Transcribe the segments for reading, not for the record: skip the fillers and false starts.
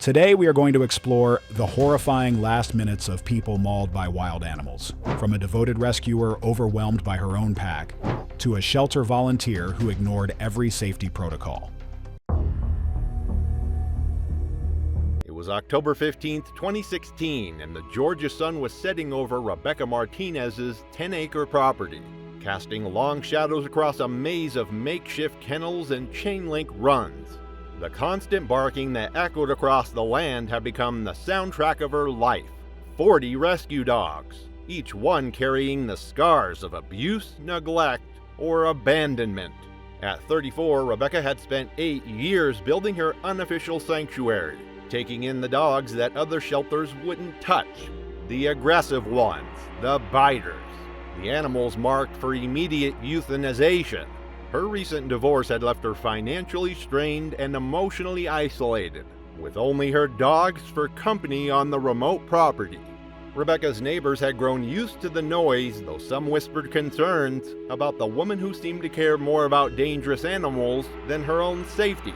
Today we are going to explore the horrifying last minutes of people mauled by wild animals, from a devoted rescuer overwhelmed by her own pack, to a shelter volunteer who ignored every safety protocol. It was October 15th, 2016, and the Georgia sun was setting over Rebecca Martinez's 10-acre property, casting long shadows across a maze of makeshift kennels and chain-link runs. The constant barking that echoed across the land had become the soundtrack of her life. 40 rescue dogs, each one carrying the scars of abuse, neglect, or abandonment. At 34, Rebecca had spent 8 years building her unofficial sanctuary, taking in the dogs that other shelters wouldn't touch. The aggressive ones, the biters, the animals marked for immediate euthanization. Her recent divorce had left her financially strained and emotionally isolated, with only her dogs for company on the remote property. Rebecca's neighbors had grown used to the noise, though some whispered concerns about the woman who seemed to care more about dangerous animals than her own safety.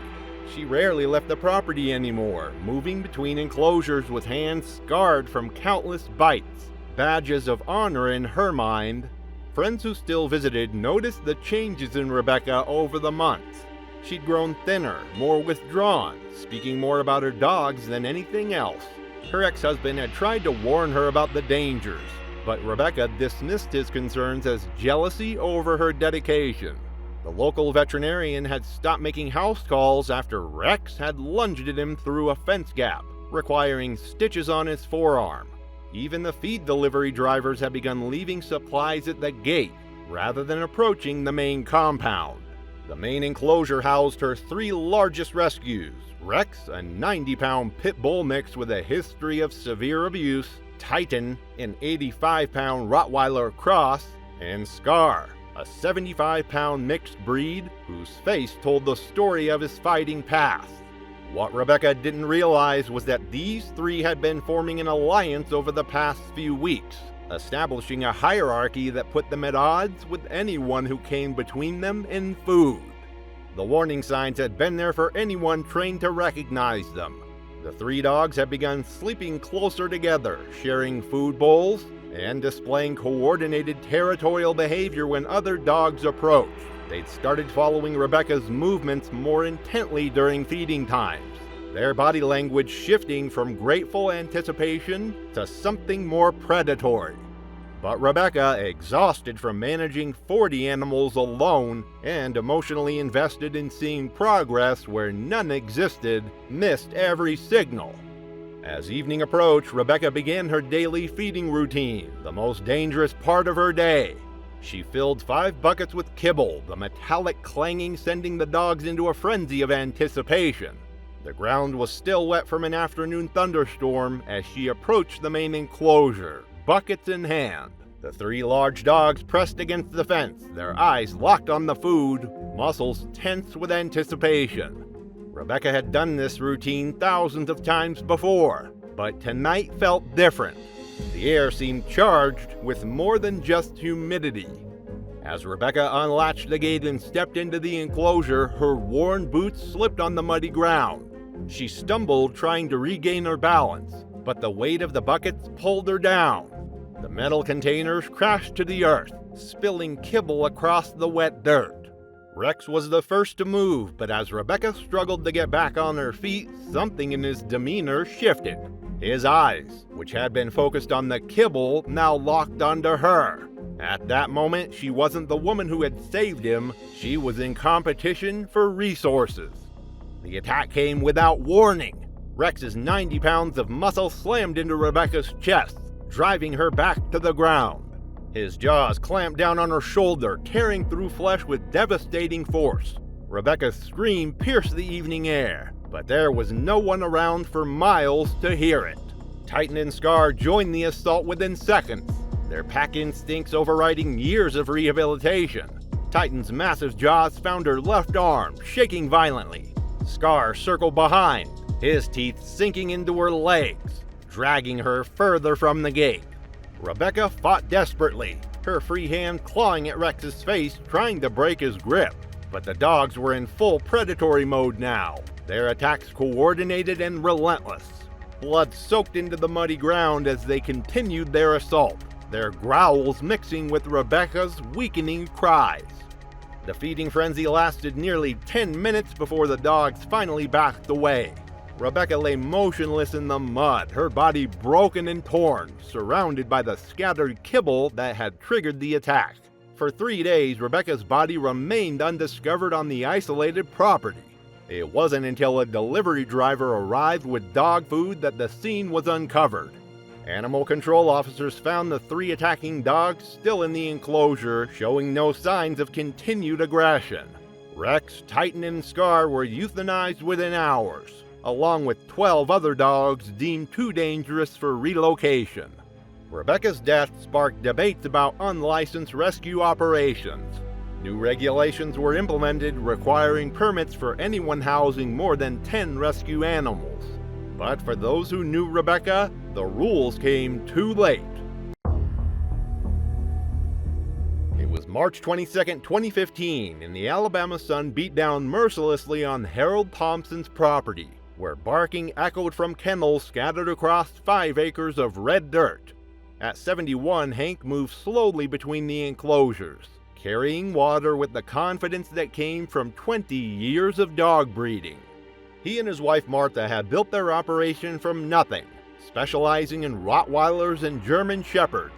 She rarely left the property anymore, moving between enclosures with hands scarred from countless bites, badges of honor in her mind. Friends who still visited noticed the changes in Rebecca over the months. She'd grown thinner, more withdrawn, speaking more about her dogs than anything else. Her ex-husband had tried to warn her about the dangers, but Rebecca dismissed his concerns as jealousy over her dedication. The local veterinarian had stopped making house calls after Rex had lunged at him through a fence gap, requiring stitches on his forearm. Even the feed delivery drivers had begun leaving supplies at the gate, rather than approaching the main compound. The main enclosure housed her 3 largest rescues: Rex, a 90-pound pit bull mix with a history of severe abuse, Titan, an 85-pound Rottweiler cross, and Scar, a 75-pound mixed breed whose face told the story of his fighting past. What Rebecca didn't realize was that these 3 had been forming an alliance over the past few weeks, establishing a hierarchy that put them at odds with anyone who came between them and food. The warning signs had been there for anyone trained to recognize them. The 3 dogs had begun sleeping closer together, sharing food bowls, and displaying coordinated territorial behavior when other dogs approached. They'd started following Rebecca's movements more intently during feeding times, their body language shifting from grateful anticipation to something more predatory. But Rebecca, exhausted from managing 40 animals alone and emotionally invested in seeing progress where none existed, missed every signal. As evening approached, Rebecca began her daily feeding routine, the most dangerous part of her day. She filled 5 buckets with kibble, the metallic clanging sending the dogs into a frenzy of anticipation. The ground was still wet from an afternoon thunderstorm as she approached the main enclosure, buckets in hand. The 3 large dogs pressed against the fence, their eyes locked on the food, muscles tense with anticipation. Rebecca had done this routine thousands of times before, but tonight felt different. The air seemed charged with more than just humidity. As Rebecca unlatched the gate and stepped into the enclosure, her worn boots slipped on the muddy ground. She stumbled trying to regain her balance, but the weight of the buckets pulled her down. The metal containers crashed to the earth, spilling kibble across the wet dirt. Rex was the first to move, but as Rebecca struggled to get back on her feet, something in his demeanor shifted. His eyes, which had been focused on the kibble, now locked onto her. At that moment, she wasn't the woman who had saved him, she was in competition for resources. The attack came without warning. Rex's 90 pounds of muscle slammed into Rebecca's chest, driving her back to the ground. His jaws clamped down on her shoulder, tearing through flesh with devastating force. Rebecca's scream pierced the evening air, but there was no one around for miles to hear it. Titan and Scar joined the assault within seconds, their pack instincts overriding years of rehabilitation. Titan's massive jaws found her left arm, shaking violently. Scar circled behind, his teeth sinking into her legs, dragging her further from the gate. Rebecca fought desperately, her free hand clawing at Rex's face, trying to break his grip. But the dogs were in full predatory mode now. Their attacks coordinated and relentless. Blood soaked into the muddy ground as they continued their assault, their growls mixing with Rebecca's weakening cries. The feeding frenzy lasted nearly 10 minutes before the dogs finally backed away. Rebecca lay motionless in the mud, her body broken and torn, surrounded by the scattered kibble that had triggered the attack. For 3 days, Rebecca's body remained undiscovered on the isolated property. It wasn't until a delivery driver arrived with dog food that the scene was uncovered. Animal control officers found the 3 attacking dogs still in the enclosure, showing no signs of continued aggression. Rex, Titan, and Scar were euthanized within hours, along with 12 other dogs deemed too dangerous for relocation. Rebecca's death sparked debates about unlicensed rescue operations. New regulations were implemented requiring permits for anyone housing more than 10 rescue animals. But for those who knew Rebecca, the rules came too late. It was March 22, 2015, and the Alabama sun beat down mercilessly on Harold Thompson's property, where barking echoed from kennels scattered across 5 acres of red dirt. At 71, Hank moved slowly between the enclosures, carrying water with the confidence that came from 20 years of dog breeding. He and his wife Martha had built their operation from nothing, specializing in Rottweilers and German Shepherds.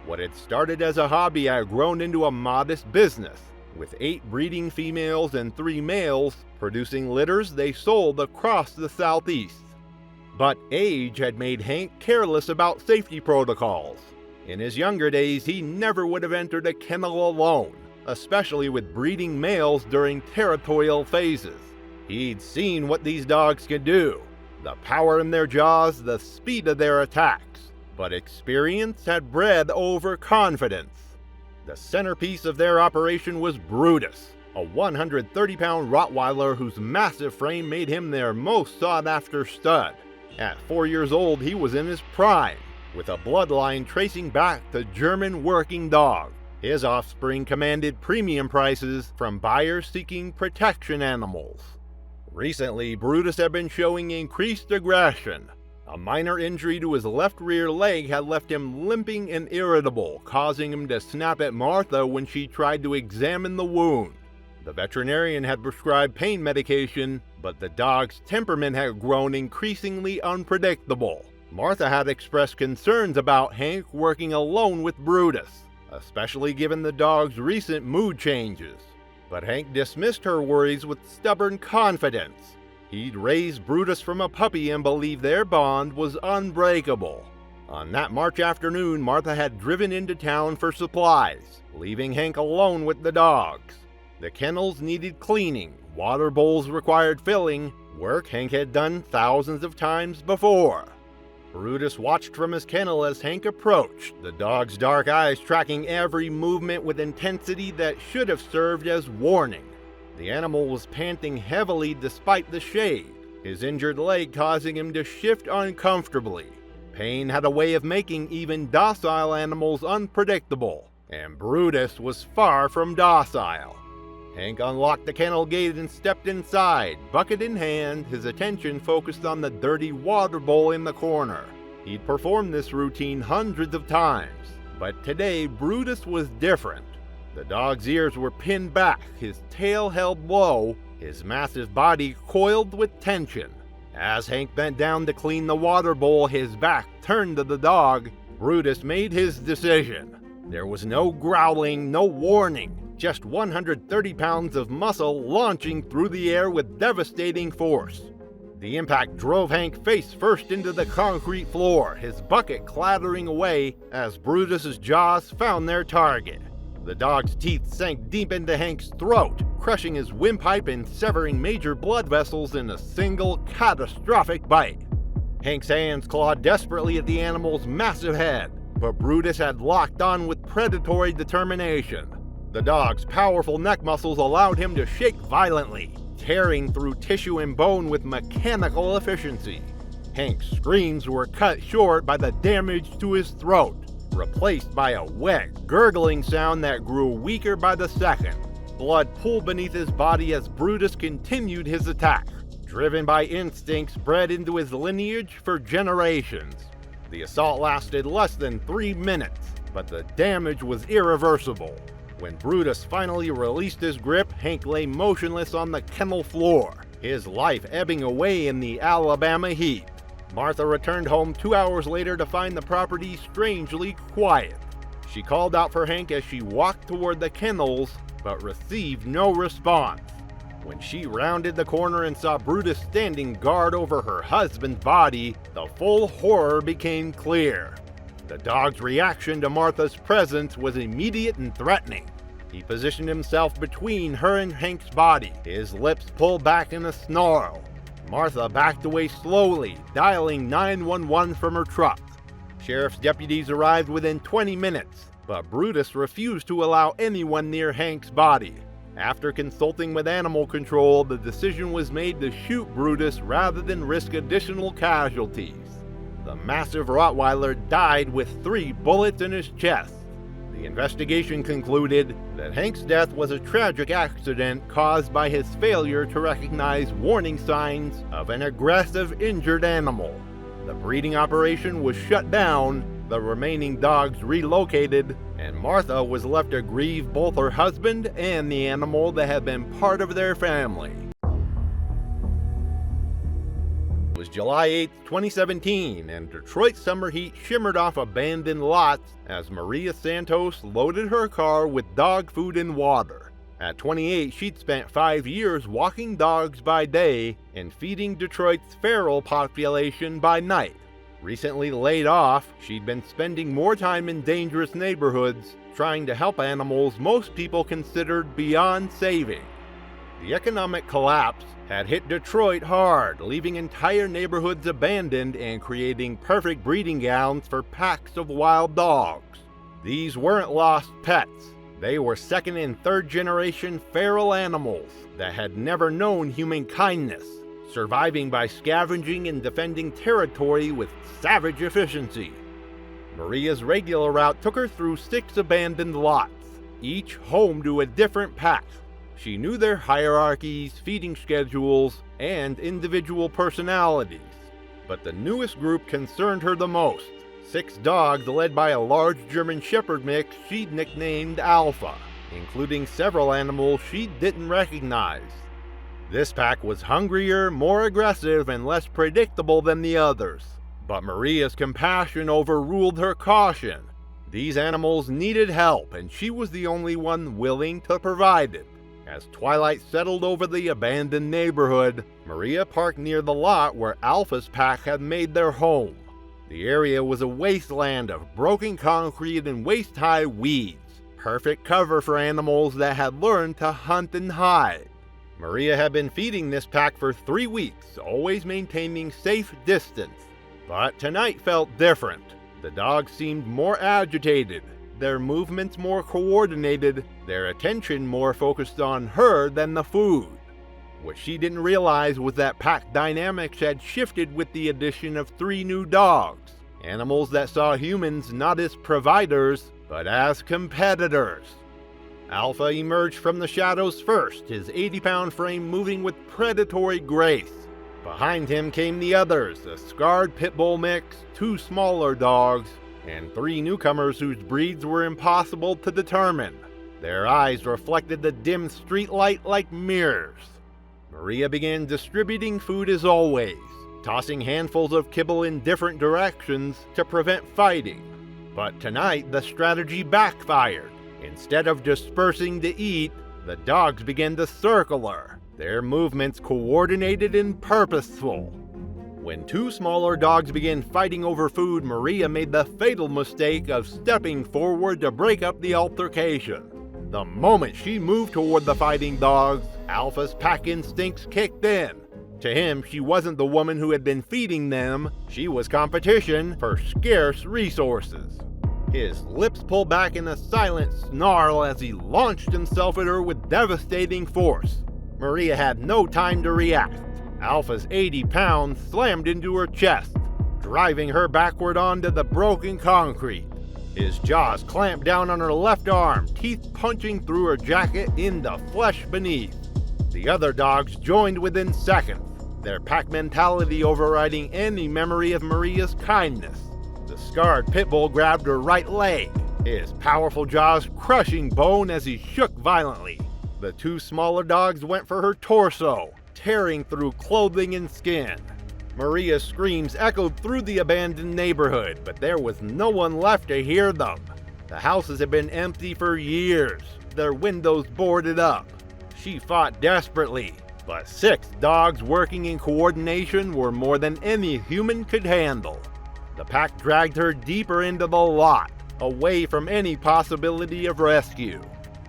What had started as a hobby had grown into a modest business, with 8 breeding females and 3 males, producing litters they sold across the Southeast. But age had made Hank careless about safety protocols. In his younger days, he never would have entered a kennel alone, especially with breeding males during territorial phases. He'd seen what these dogs could do, the power in their jaws, the speed of their attacks, but experience had bred overconfidence. The centerpiece of their operation was Brutus, a 130-pound Rottweiler whose massive frame made him their most sought-after stud. At 4 years old, he was in his prime, with a bloodline tracing back to German working dog. His offspring commanded premium prices from buyers seeking protection animals. Recently, Brutus had been showing increased aggression. A minor injury to his left rear leg had left him limping and irritable, causing him to snap at Martha when she tried to examine the wound. The veterinarian had prescribed pain medication, but the dog's temperament had grown increasingly unpredictable. Martha had expressed concerns about Hank working alone with Brutus, especially given the dog's recent mood changes. But Hank dismissed her worries with stubborn confidence. He'd raised Brutus from a puppy and believed their bond was unbreakable. On that March afternoon, Martha had driven into town for supplies, leaving Hank alone with the dogs. The kennels needed cleaning, water bowls required filling, work Hank had done thousands of times before. Brutus watched from his kennel as Hank approached, the dog's dark eyes tracking every movement with intensity that should have served as warning. The animal was panting heavily despite the shade, his injured leg causing him to shift uncomfortably. Pain had a way of making even docile animals unpredictable, and Brutus was far from docile. Hank unlocked the kennel gate and stepped inside, bucket in hand, his attention focused on the dirty water bowl in the corner. He'd performed this routine hundreds of times, but today Brutus was different. The dog's ears were pinned back, his tail held low, his massive body coiled with tension. As Hank bent down to clean the water bowl, his back turned to the dog, Brutus made his decision. There was no growling, no warning. Just 130 pounds of muscle launching through the air with devastating force. The impact drove Hank face first into the concrete floor, his bucket clattering away as Brutus's jaws found their target. The dog's teeth sank deep into Hank's throat, crushing his windpipe and severing major blood vessels in a single catastrophic bite. Hank's hands clawed desperately at the animal's massive head, but Brutus had locked on with predatory determination. The dog's powerful neck muscles allowed him to shake violently, tearing through tissue and bone with mechanical efficiency. Hank's screams were cut short by the damage to his throat, replaced by a wet, gurgling sound that grew weaker by the second. Blood pooled beneath his body as Brutus continued his attack, driven by instincts bred into his lineage for generations. The assault lasted less than 3 minutes, but the damage was irreversible. When Brutus finally released his grip, Hank lay motionless on the kennel floor, his life ebbing away in the Alabama heat. Martha returned home 2 hours later to find the property strangely quiet. She called out for Hank as she walked toward the kennels, but received no response. When she rounded the corner and saw Brutus standing guard over her husband's body, the full horror became clear. The dog's reaction to Martha's presence was immediate and threatening. He positioned himself between her and Hank's body, his lips pulled back in a snarl. Martha backed away slowly, dialing 911 from her truck. Sheriff's deputies arrived within 20 minutes, but Brutus refused to allow anyone near Hank's body. After consulting with animal control, the decision was made to shoot Brutus rather than risk additional casualties. The massive Rottweiler died with 3 bullets in his chest. The investigation concluded that Hank's death was a tragic accident caused by his failure to recognize warning signs of an aggressive, injured animal. The breeding operation was shut down, the remaining dogs relocated, and Martha was left to grieve both her husband and the animal that had been part of their family. It was July 8, 2017, and Detroit's summer heat shimmered off abandoned lots as Maria Santos loaded her car with dog food and water. At 28, she'd spent 5 years walking dogs by day and feeding Detroit's feral population by night. Recently laid off, she'd been spending more time in dangerous neighborhoods, trying to help animals most people considered beyond saving. The economic collapse had hit Detroit hard, leaving entire neighborhoods abandoned and creating perfect breeding grounds for packs of wild dogs. These weren't lost pets. They were second and third generation feral animals that had never known human kindness, surviving by scavenging and defending territory with savage efficiency. Maria's regular route took her through 6 abandoned lots, each home to a different pack. She knew their hierarchies, feeding schedules, and individual personalities. But the newest group concerned her the most. 6 dogs led by a large German Shepherd mix she'd nicknamed Alpha, including several animals she didn't recognize. This pack was hungrier, more aggressive, and less predictable than the others. But Maria's compassion overruled her caution. These animals needed help, and she was the only one willing to provide it. As twilight settled over the abandoned neighborhood, Maria parked near the lot where Alpha's pack had made their home. The area was a wasteland of broken concrete and waist-high weeds, perfect cover for animals that had learned to hunt and hide. Maria had been feeding this pack for 3 weeks, always maintaining safe distance. But tonight felt different. The dogs seemed more agitated, their movements more coordinated, their attention more focused on her than the food. What she didn't realize was that pack dynamics had shifted with the addition of 3 new dogs, animals that saw humans not as providers, but as competitors. Alpha emerged from the shadows first, his 80-pound frame moving with predatory grace. Behind him came the others, a scarred pit bull mix, 2 smaller dogs, and 3 newcomers whose breeds were impossible to determine. Their eyes reflected the dim streetlight like mirrors. Maria began distributing food as always, tossing handfuls of kibble in different directions to prevent fighting. But tonight, the strategy backfired. Instead of dispersing to eat, the dogs began to circle her, their movements coordinated and purposeful. When 2 smaller dogs began fighting over food, Maria made the fatal mistake of stepping forward to break up the altercation. The moment she moved toward the fighting dogs, Alpha's pack instincts kicked in. To him, she wasn't the woman who had been feeding them, she was competition for scarce resources. His lips pulled back in a silent snarl as he launched himself at her with devastating force. Maria had no time to react. Alpha's 80 pounds slammed into her chest, driving her backward onto the broken concrete. His jaws clamped down on her left arm, teeth punching through her jacket into flesh beneath. The other dogs joined within seconds. their pack mentality overriding any memory of Maria's kindness. The scarred pit bull grabbed her right leg, his powerful jaws crushing bone as he shook violently. The two smaller dogs went for her torso, tearing through clothing and skin. Maria's screams echoed through the abandoned neighborhood, but there was no one left to hear them. The houses had been empty for years, their windows boarded up. She fought desperately, but 6 dogs working in coordination were more than any human could handle. The pack dragged her deeper into the lot, away from any possibility of rescue.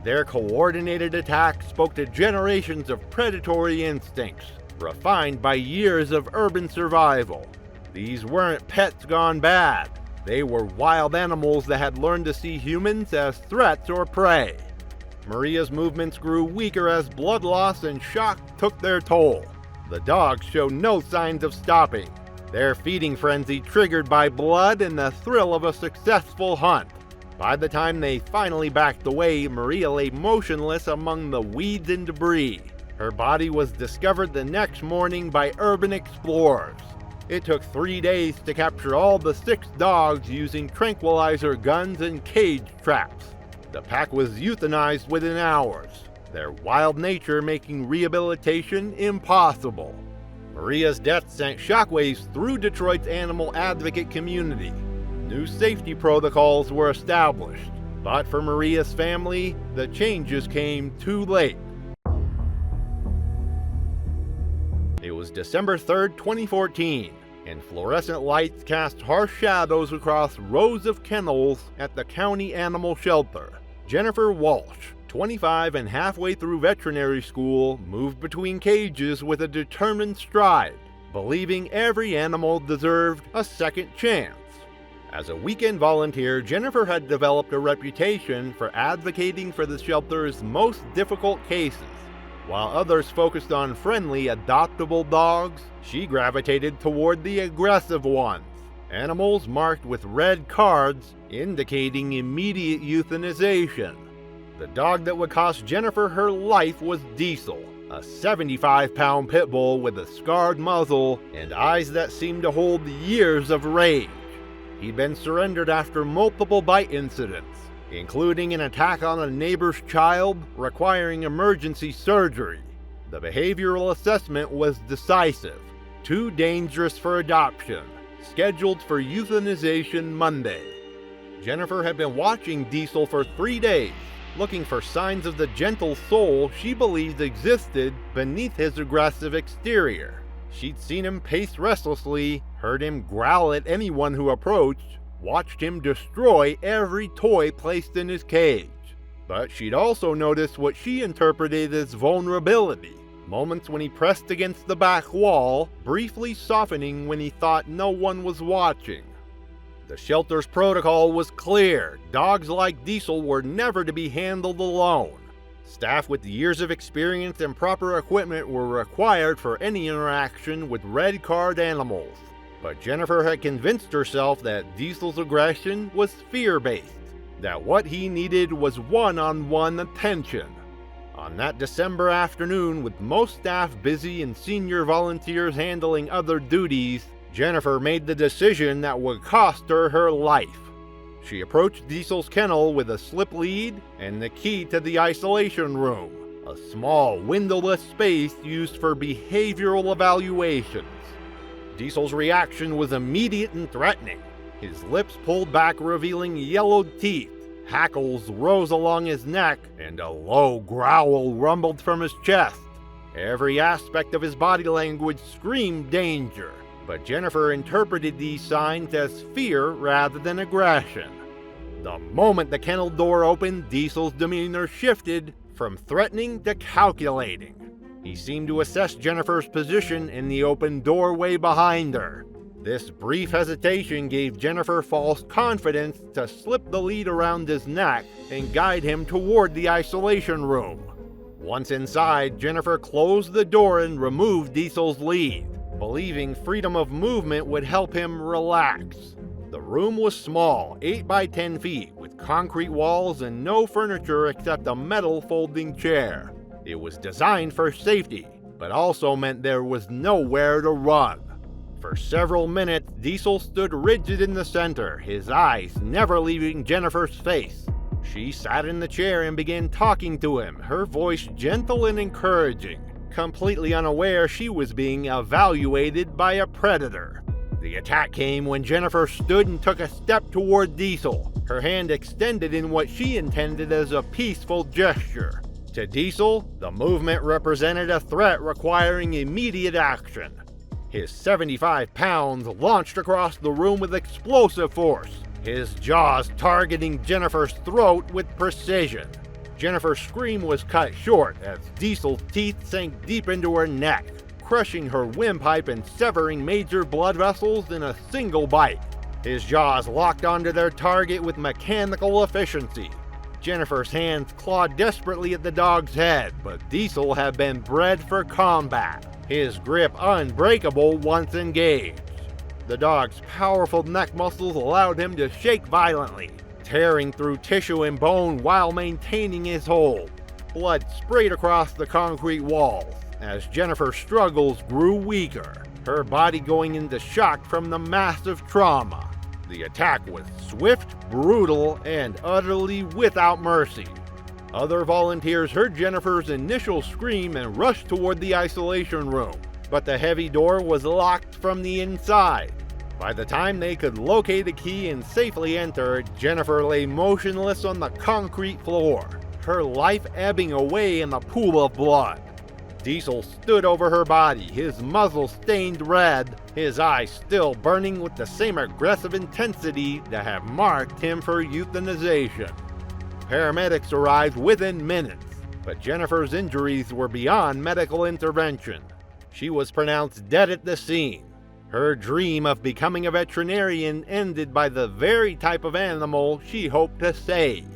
Their coordinated attack spoke to generations of predatory instincts, refined by years of urban survival. These weren't pets gone bad. They were wild animals that had learned to see humans as threats or prey. Maria's movements grew weaker as blood loss and shock took their toll. The dogs showed no signs of stopping, their feeding frenzy triggered by blood and the thrill of a successful hunt. By the time they finally backed away, Maria lay motionless among the weeds and debris. Her body was discovered the next morning by urban explorers. It took 3 days to capture all the 6 dogs using tranquilizer guns and cage traps. The pack was euthanized within hours, their wild nature making rehabilitation impossible. Maria's death sent shockwaves through Detroit's animal advocate community. New safety protocols were established, but for Maria's family, the changes came too late. It was December 3rd, 2014, and fluorescent lights cast harsh shadows across rows of kennels at the county animal shelter. Jennifer Walsh, 25 and halfway through veterinary school, moved between cages with a determined stride, believing every animal deserved a second chance. As a weekend volunteer, Jennifer had developed a reputation for advocating for the shelter's most difficult cases. While others focused on friendly, adoptable dogs, she gravitated toward the aggressive ones, animals marked with red cards indicating immediate euthanization. The dog that would cost Jennifer her life was Diesel, a 75-pound pit bull with a scarred muzzle and eyes that seemed to hold years of rage. He'd been surrendered after multiple bite incidents, including an attack on a neighbor's child requiring emergency surgery. The behavioral assessment was decisive. Too dangerous for adoption. Scheduled for euthanization Monday. Jennifer had been watching Diesel for 3 days, looking for signs of the gentle soul she believed existed beneath his aggressive exterior. She'd seen him pace restlessly, heard him growl at anyone who approached, watched him destroy every toy placed in his cage. But she'd also noticed what she interpreted as vulnerability, moments when he pressed against the back wall, briefly softening when he thought no one was watching. The shelter's protocol was clear. Dogs like Diesel were never to be handled alone. Staff with years of experience and proper equipment were required for any interaction with red card animals. But Jennifer had convinced herself that Diesel's aggression was fear-based, that what he needed was one-on-one attention. On that December afternoon, with most staff busy and senior volunteers handling other duties, Jennifer made the decision that would cost her her life. She approached Diesel's kennel with a slip lead and the key to the isolation room, a small windowless space used for behavioral evaluations. Diesel's reaction was immediate and threatening. His lips pulled back, revealing yellowed teeth. Hackles rose along his neck, and a low growl rumbled from his chest. Every aspect of his body language screamed danger, but Jennifer interpreted these signs as fear rather than aggression. The moment the kennel door opened, Diesel's demeanor shifted from threatening to calculating. He seemed to assess Jennifer's position in the open doorway behind her. This brief hesitation gave Jennifer false confidence to slip the lead around his neck and guide him toward the isolation room. Once inside, Jennifer closed the door and removed Diesel's lead, believing freedom of movement would help him relax. The room was small, 8 by 10 feet, with concrete walls and no furniture except a metal folding chair. It was designed for safety, but also meant there was nowhere to run. For several minutes, Diesel stood rigid in the center, his eyes never leaving Jennifer's face. She sat in the chair and began talking to him, her voice gentle and encouraging, completely unaware she was being evaluated by a predator. The attack came when Jennifer stood and took a step toward Diesel, her hand extended in what she intended as a peaceful gesture. To Diesel, the movement represented a threat requiring immediate action. His 75 pounds launched across the room with explosive force, his jaws targeting Jennifer's throat with precision. Jennifer's scream was cut short as Diesel's teeth sank deep into her neck, crushing her windpipe and severing major blood vessels in a single bite. His jaws locked onto their target with mechanical efficiency. Jennifer's hands clawed desperately at the dog's head, but Diesel had been bred for combat, his grip unbreakable once engaged. The dog's powerful neck muscles allowed him to shake violently, tearing through tissue and bone while maintaining his hold. Blood sprayed across the concrete walls as Jennifer's struggles grew weaker, her body going into shock from the massive trauma. The attack was swift, brutal, and utterly without mercy. Other volunteers heard Jennifer's initial scream and rushed toward the isolation room, but the heavy door was locked from the inside. By the time they could locate a key and safely enter, Jennifer lay motionless on the concrete floor, her life ebbing away in the pool of blood. Diesel stood over her body, his muzzle stained red, his eyes still burning with the same aggressive intensity that had marked him for euthanization. Paramedics arrived within minutes, but Jennifer's injuries were beyond medical intervention. She was pronounced dead at the scene. Her dream of becoming a veterinarian ended by the very type of animal she hoped to save.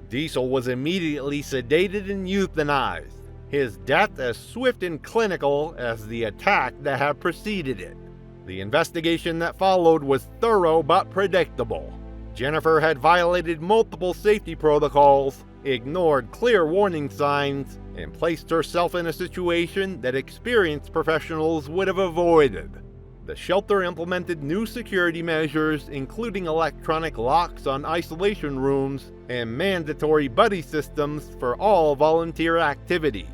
Diesel was immediately sedated and euthanized, his death as swift and clinical as the attack that had preceded it. The investigation that followed was thorough but predictable. Jennifer had violated multiple safety protocols, ignored clear warning signs, and placed herself in a situation that experienced professionals would have avoided. The shelter implemented new security measures, including electronic locks on isolation rooms and mandatory buddy systems for all volunteer activities.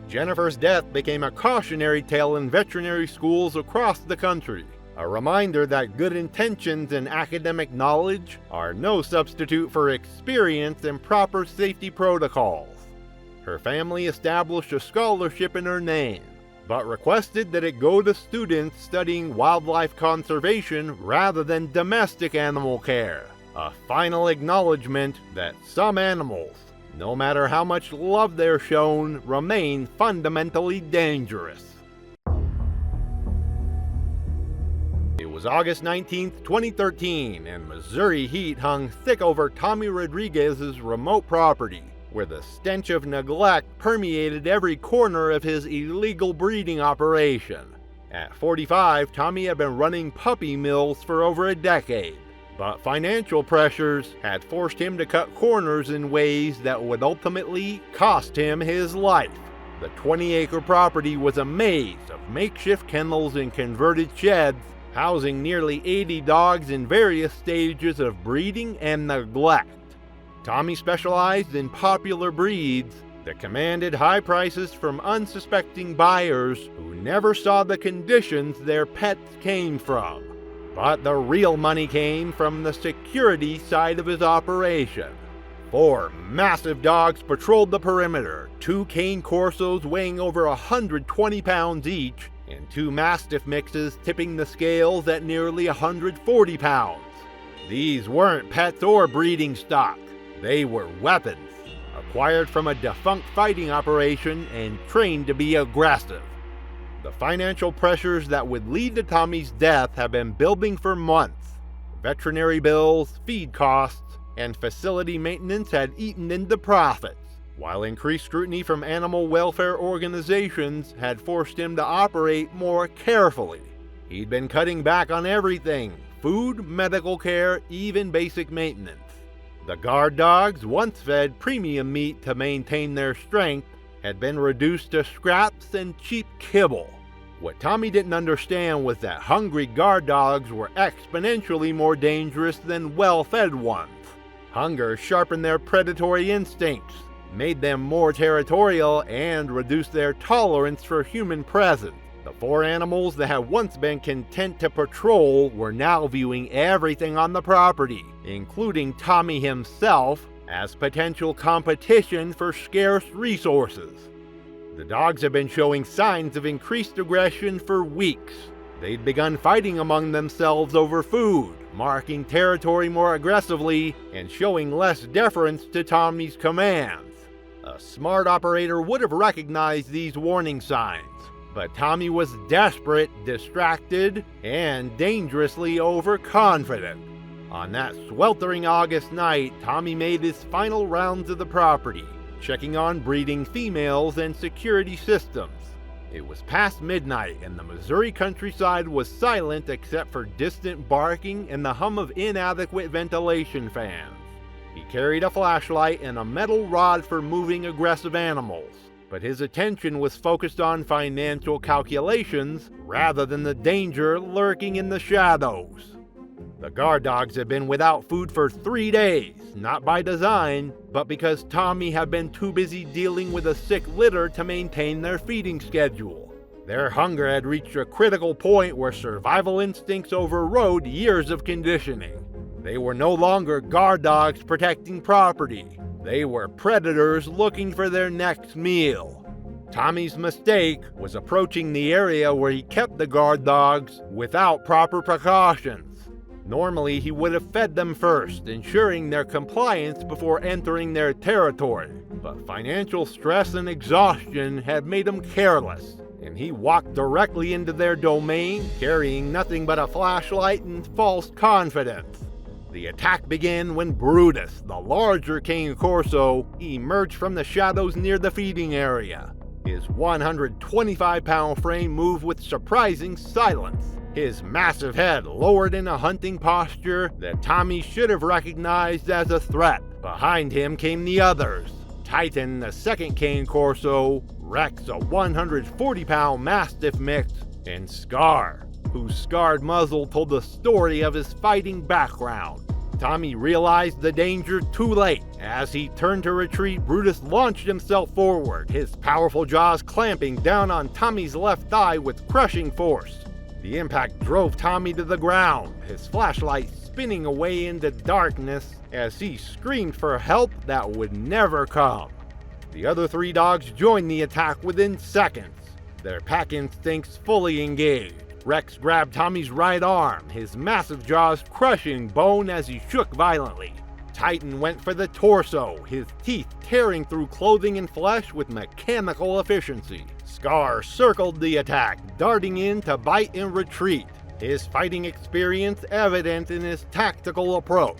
Jennifer's death became a cautionary tale in veterinary schools across the country, a reminder that good intentions and academic knowledge are no substitute for experience and proper safety protocols. Her family established a scholarship in her name, but requested that it go to students studying wildlife conservation rather than domestic animal care, a final acknowledgement that some animals, no matter how much love they're shown, remain fundamentally dangerous. It was August 19, 2013, and Missouri heat hung thick over Tommy Rodriguez's remote property, where the stench of neglect permeated every corner of his illegal breeding operation. At 45, Tommy had been running puppy mills for over a decade, but financial pressures had forced him to cut corners in ways that would ultimately cost him his life. The 20-acre property was a maze of makeshift kennels and converted sheds, housing nearly 80 dogs in various stages of breeding and neglect. Tommy specialized in popular breeds that commanded high prices from unsuspecting buyers who never saw the conditions their pets came from. But the real money came from the security side of his operation. 4 massive dogs patrolled the perimeter, 2 cane corsos weighing over 120 pounds each, and 2 mastiff mixes tipping the scales at nearly 140 pounds. These weren't pets or breeding stock. They were weapons, acquired from a defunct fighting operation and trained to be aggressive. The financial pressures that would lead to Tommy's death have been building for months. Veterinary bills, feed costs, and facility maintenance had eaten into profits, while increased scrutiny from animal welfare organizations had forced him to operate more carefully. He'd been cutting back on everything: food, medical care, even basic maintenance. The guard dogs, once fed premium meat to maintain their strength, had been reduced to scraps and cheap kibble. What Tommy didn't understand was that hungry guard dogs were exponentially more dangerous than well-fed ones. Hunger sharpened their predatory instincts, made them more territorial, and reduced their tolerance for human presence. The four animals that had once been content to patrol were now viewing everything on the property, including Tommy himself, as potential competition for scarce resources. The dogs had been showing signs of increased aggression for weeks. They'd begun fighting among themselves over food, marking territory more aggressively and showing less deference to Tommy's commands. A smart operator would have recognized these warning signs, but Tommy was desperate, distracted, and dangerously overconfident. On that sweltering August night, Tommy made his final rounds of the property, checking on breeding females and security systems. It was past midnight and the Missouri countryside was silent except for distant barking and the hum of inadequate ventilation fans. He carried a flashlight and a metal rod for moving aggressive animals, but his attention was focused on financial calculations rather than the danger lurking in the shadows. The guard dogs had been without food for 3 days, not by design, but because Tommy had been too busy dealing with a sick litter to maintain their feeding schedule. Their hunger had reached a critical point where survival instincts overrode years of conditioning. They were no longer guard dogs protecting property. They were predators looking for their next meal. Tommy's mistake was approaching the area where he kept the guard dogs without proper precautions. Normally, he would have fed them first, ensuring their compliance before entering their territory. But financial stress and exhaustion had made him careless, and he walked directly into their domain, carrying nothing but a flashlight and false confidence. The attack began when Brutus, the larger cane corso, emerged from the shadows near the feeding area. His 125-pound frame moved with surprising silence, his massive head lowered in a hunting posture that Tommy should have recognized as a threat. Behind him came the others: Titan, the second cane corso, Rex, a 140-pound mastiff mix, and Scar, whose scarred muzzle told the story of his fighting background. Tommy realized the danger too late. As he turned to retreat, Brutus launched himself forward, his powerful jaws clamping down on Tommy's left thigh with crushing force. The impact drove Tommy to the ground, his flashlight spinning away into darkness as he screamed for help that would never come. The other three dogs joined the attack within seconds, their pack instincts fully engaged. Rex grabbed Tommy's right arm, his massive jaws crushing bone as he shook violently. Titan went for the torso, his teeth tearing through clothing and flesh with mechanical efficiency. Scar circled the attack, darting in to bite and retreat, his fighting experience evident in his tactical approach.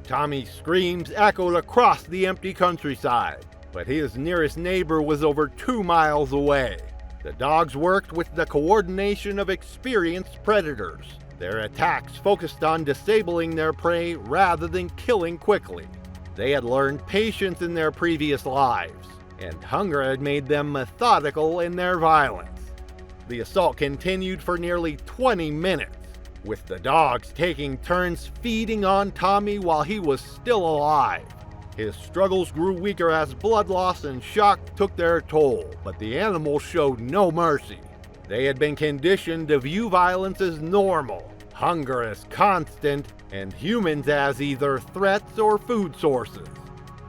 Tommy's screams echoed across the empty countryside, but his nearest neighbor was over 2 miles away. The dogs worked with the coordination of experienced predators. Their attacks focused on disabling their prey rather than killing quickly. They had learned patience in their previous lives, and hunger had made them methodical in their violence. The assault continued for nearly 20 minutes, with the dogs taking turns feeding on Tommy while he was still alive. His struggles grew weaker as blood loss and shock took their toll, but the animals showed no mercy. They had been conditioned to view violence as normal, hunger as constant, and humans as either threats or food sources.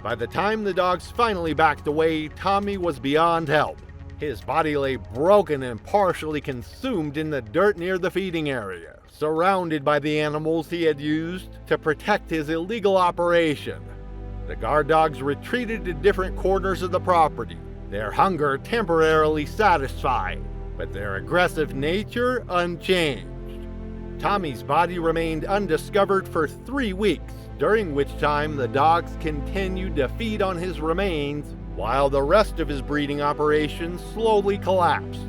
By the time the dogs finally backed away, Tommy was beyond help. His body lay broken and partially consumed in the dirt near the feeding area, surrounded by the animals he had used to protect his illegal operation. The guard dogs retreated to different corners of the property, their hunger temporarily satisfied, but their aggressive nature unchanged. Tommy's body remained undiscovered for 3 weeks, during which time the dogs continued to feed on his remains while the rest of his breeding operation slowly collapsed.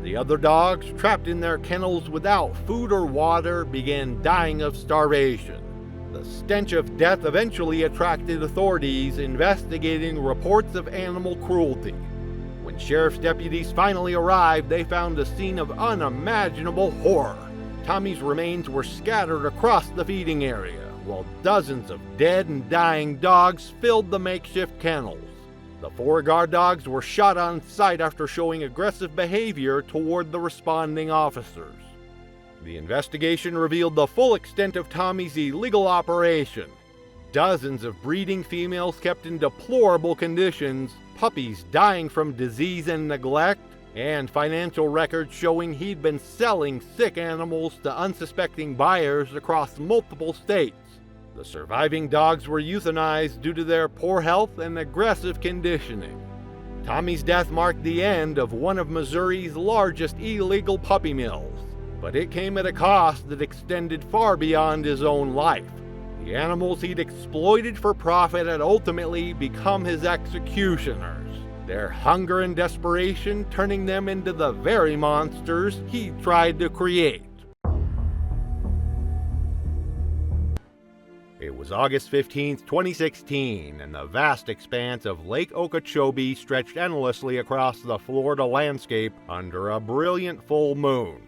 The other dogs, trapped in their kennels without food or water, began dying of starvation. The stench of death eventually attracted authorities investigating reports of animal cruelty. When sheriff's deputies finally arrived, they found a scene of unimaginable horror. Tommy's remains were scattered across the feeding area, while dozens of dead and dying dogs filled the makeshift kennels. The 4 guard dogs were shot on sight after showing aggressive behavior toward the responding officers. The investigation revealed the full extent of Tommy's illegal operation. Dozens of breeding females kept in deplorable conditions, puppies dying from disease and neglect, and financial records showing he'd been selling sick animals to unsuspecting buyers across multiple states. The surviving dogs were euthanized due to their poor health and aggressive conditioning. Tommy's death marked the end of one of Missouri's largest illegal puppy mills, but it came at a cost that extended far beyond his own life. The animals he'd exploited for profit had ultimately become his executioners, their hunger and desperation turning them into the very monsters he tried to create. It was August 15, 2016, and the vast expanse of Lake Okeechobee stretched endlessly across the Florida landscape under a brilliant full moon.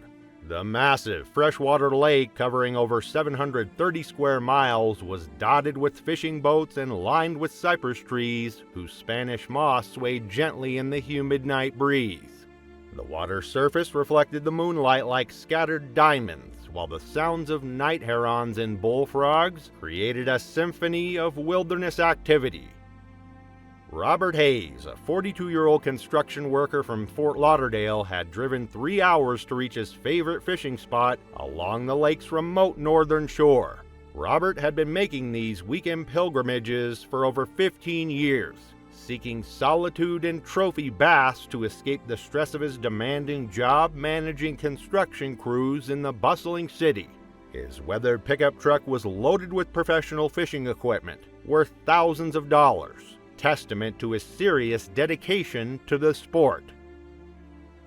The massive freshwater lake, covering over 730 square miles, was dotted with fishing boats and lined with cypress trees whose Spanish moss swayed gently in the humid night breeze. The water's surface reflected the moonlight like scattered diamonds, while the sounds of night herons and bullfrogs created a symphony of wilderness activity. Robert Hayes, a 42-year-old construction worker from Fort Lauderdale, had driven 3 hours to reach his favorite fishing spot along the lake's remote northern shore. Robert had been making these weekend pilgrimages for over 15 years, seeking solitude and trophy bass to escape the stress of his demanding job managing construction crews in the bustling city. His weathered pickup truck was loaded with professional fishing equipment, worth thousands of dollars, testament to his serious dedication to the sport.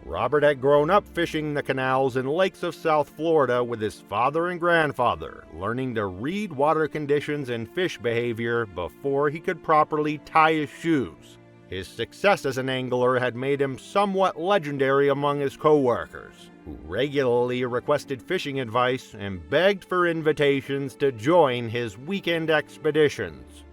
Robert had grown up fishing the canals and lakes of South Florida with his father and grandfather, learning to read water conditions and fish behavior before he could properly tie his shoes. His success as an angler had made him somewhat legendary among his co-workers, who regularly requested fishing advice and begged for invitations to join his weekend expeditions.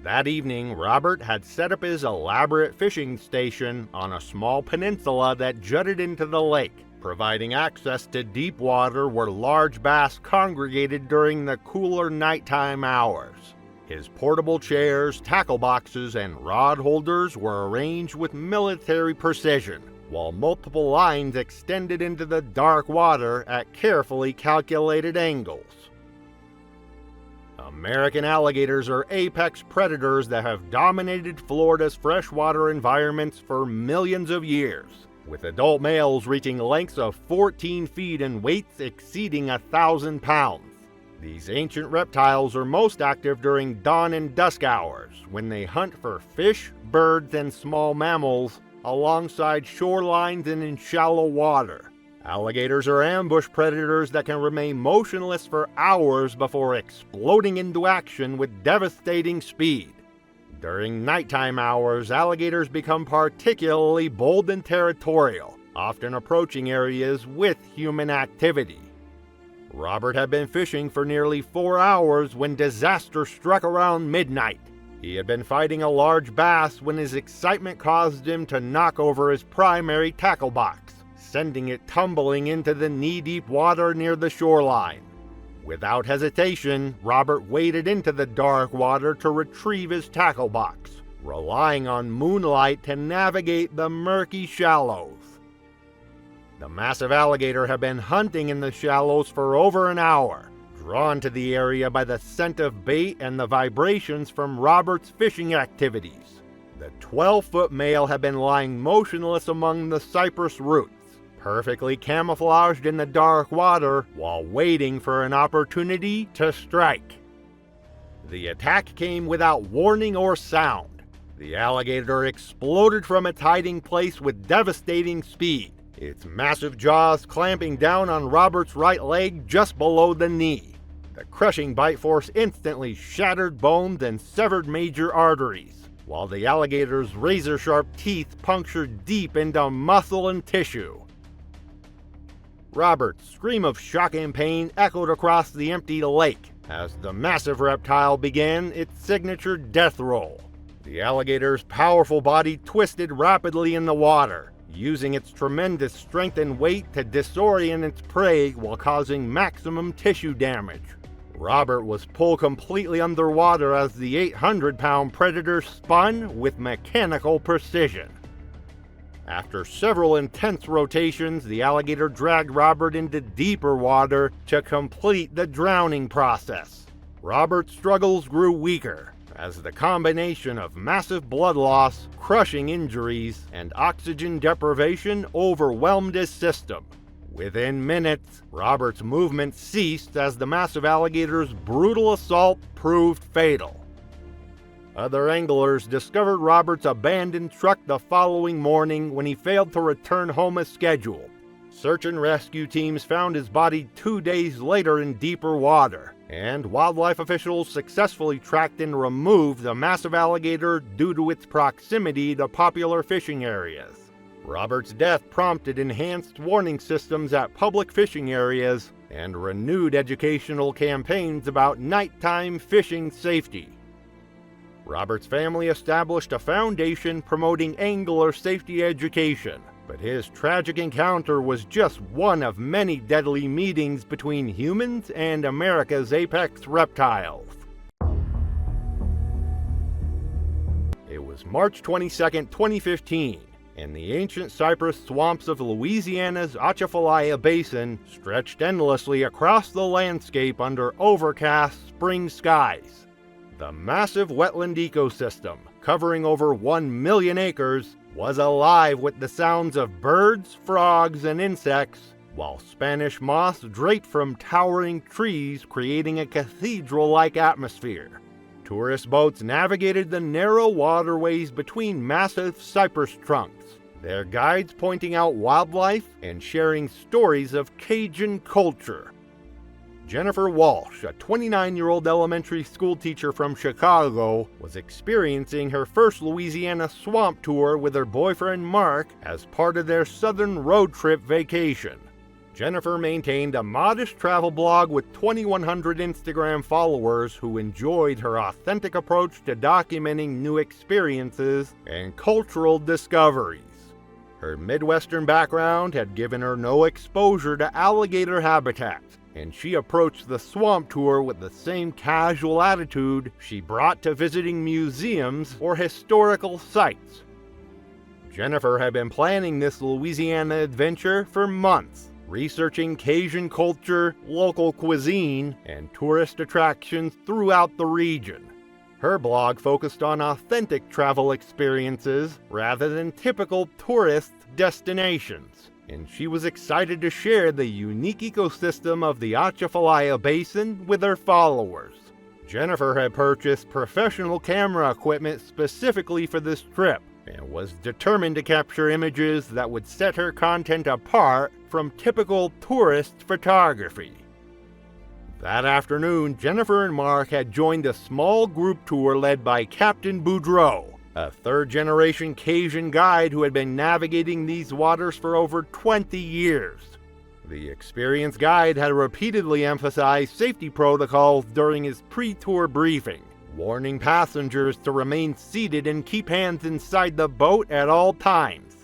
That evening, Robert had set up his elaborate fishing station on a small peninsula that jutted into the lake, providing access to deep water where large bass congregated during the cooler nighttime hours. His portable chairs, tackle boxes, and rod holders were arranged with military precision, while multiple lines extended into the dark water at carefully calculated angles. American alligators are apex predators that have dominated Florida's freshwater environments for millions of years, with adult males reaching lengths of 14 feet and weights exceeding 1,000 pounds. These ancient reptiles are most active during dawn and dusk hours, when they hunt for fish, birds, and small mammals alongside shorelines and in shallow water. Alligators are ambush predators that can remain motionless for hours before exploding into action with devastating speed. During nighttime hours, alligators become particularly bold and territorial, often approaching areas with human activity. Robert had been fishing for nearly 4 hours when disaster struck around midnight. He had been fighting a large bass when his excitement caused him to knock over his primary tackle box, sending it tumbling into the knee-deep water near the shoreline. Without hesitation, Robert waded into the dark water to retrieve his tackle box, relying on moonlight to navigate the murky shallows. The massive alligator had been hunting in the shallows for over an hour, drawn to the area by the scent of bait and the vibrations from Robert's fishing activities. The 12-foot male had been lying motionless among the cypress roots, perfectly camouflaged in the dark water while waiting for an opportunity to strike. The attack came without warning or sound. The alligator exploded from its hiding place with devastating speed, its massive jaws clamping down on Robert's right leg just below the knee. The crushing bite force instantly shattered bones and severed major arteries, while the alligator's razor-sharp teeth punctured deep into muscle and tissue. Robert's scream of shock and pain echoed across the empty lake as the massive reptile began its signature death roll. The alligator's powerful body twisted rapidly in the water, using its tremendous strength and weight to disorient its prey while causing maximum tissue damage. Robert was pulled completely underwater as the 800-pound predator spun with mechanical precision. After several intense rotations, the alligator dragged Robert into deeper water to complete the drowning process. Robert's struggles grew weaker as the combination of massive blood loss, crushing injuries, and oxygen deprivation overwhelmed his system. Within minutes, Robert's movement ceased as the massive alligator's brutal assault proved fatal. Other anglers discovered Robert's abandoned truck the following morning when he failed to return home as scheduled. Search and rescue teams found his body 2 days later in deeper water, and wildlife officials successfully tracked and removed the massive alligator due to its proximity to popular fishing areas. Robert's death prompted enhanced warning systems at public fishing areas and renewed educational campaigns about nighttime fishing safety. Robert's family established a foundation promoting angler safety education, but his tragic encounter was just one of many deadly meetings between humans and America's apex reptiles. It was March 22, 2015, and the ancient cypress swamps of Louisiana's Atchafalaya Basin stretched endlessly across the landscape under overcast spring skies. The massive wetland ecosystem, covering over 1 million acres, was alive with the sounds of birds, frogs, and insects, while Spanish moss draped from towering trees, creating a cathedral-like atmosphere. Tourist boats navigated the narrow waterways between massive cypress trunks, their guides pointing out wildlife and sharing stories of Cajun culture. Jennifer Walsh, a 29-year-old elementary school teacher from Chicago, was experiencing her first Louisiana swamp tour with her boyfriend Mark as part of their southern road trip vacation. Jennifer maintained a modest travel blog with 2,100 Instagram followers who enjoyed her authentic approach to documenting new experiences and cultural discoveries. Her Midwestern background had given her no exposure to alligator habitat, and she approached the swamp tour with the same casual attitude she brought to visiting museums or historical sites. Jennifer had been planning this Louisiana adventure for months, researching Cajun culture, local cuisine, and tourist attractions throughout the region. Her blog focused on authentic travel experiences rather than typical tourist destinations, and she was excited to share the unique ecosystem of the Atchafalaya Basin with her followers. Jennifer had purchased professional camera equipment specifically for this trip, and was determined to capture images that would set her content apart from typical tourist photography. That afternoon, Jennifer and Mark had joined a small group tour led by Captain Boudreau, a third-generation Cajun guide who had been navigating these waters for over 20 years. The experienced guide had repeatedly emphasized safety protocols during his pre-tour briefing, warning passengers to remain seated and keep hands inside the boat at all times.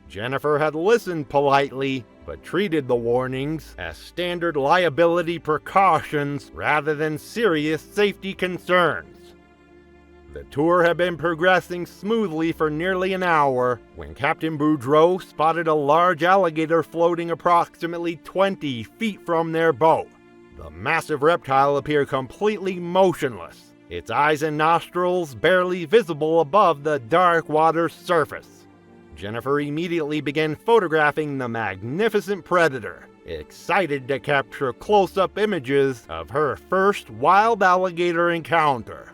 Jennifer had listened politely, but treated the warnings as standard liability precautions rather than serious safety concerns. The tour had been progressing smoothly for nearly an hour when Captain Boudreau spotted a large alligator floating approximately 20 feet from their boat. The massive reptile appeared completely motionless, its eyes and nostrils barely visible above the dark water's surface. Jennifer immediately began photographing the magnificent predator, excited to capture close-up images of her first wild alligator encounter.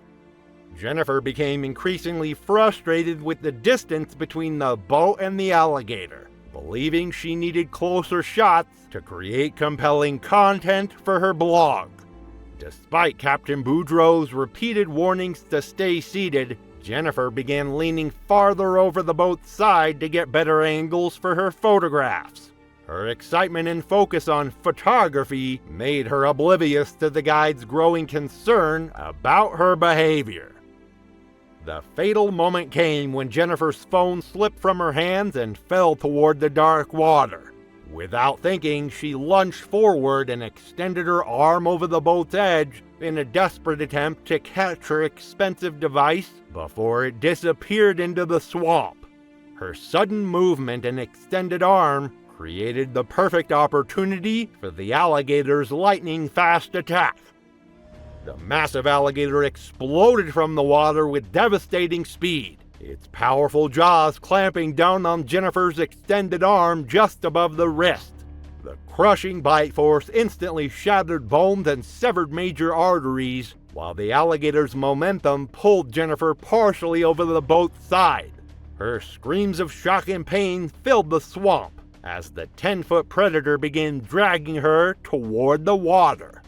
Jennifer became increasingly frustrated with the distance between the boat and the alligator, believing she needed closer shots to create compelling content for her blog. Despite Captain Boudreau's repeated warnings to stay seated, Jennifer began leaning farther over the boat's side to get better angles for her photographs. Her excitement and focus on photography made her oblivious to the guide's growing concern about her behavior. The fatal moment came when Jennifer's phone slipped from her hands and fell toward the dark water. Without thinking, she lunged forward and extended her arm over the boat's edge in a desperate attempt to catch her expensive device before it disappeared into the swamp. Her sudden movement and extended arm created the perfect opportunity for the alligator's lightning-fast attack. The massive alligator exploded from the water with devastating speed, its powerful jaws clamping down on Jennifer's extended arm just above the wrist. The crushing bite force instantly shattered bones and severed major arteries, while the alligator's momentum pulled Jennifer partially over the boat's side. Her screams of shock and pain filled the swamp as the 10-foot predator began dragging her toward the water.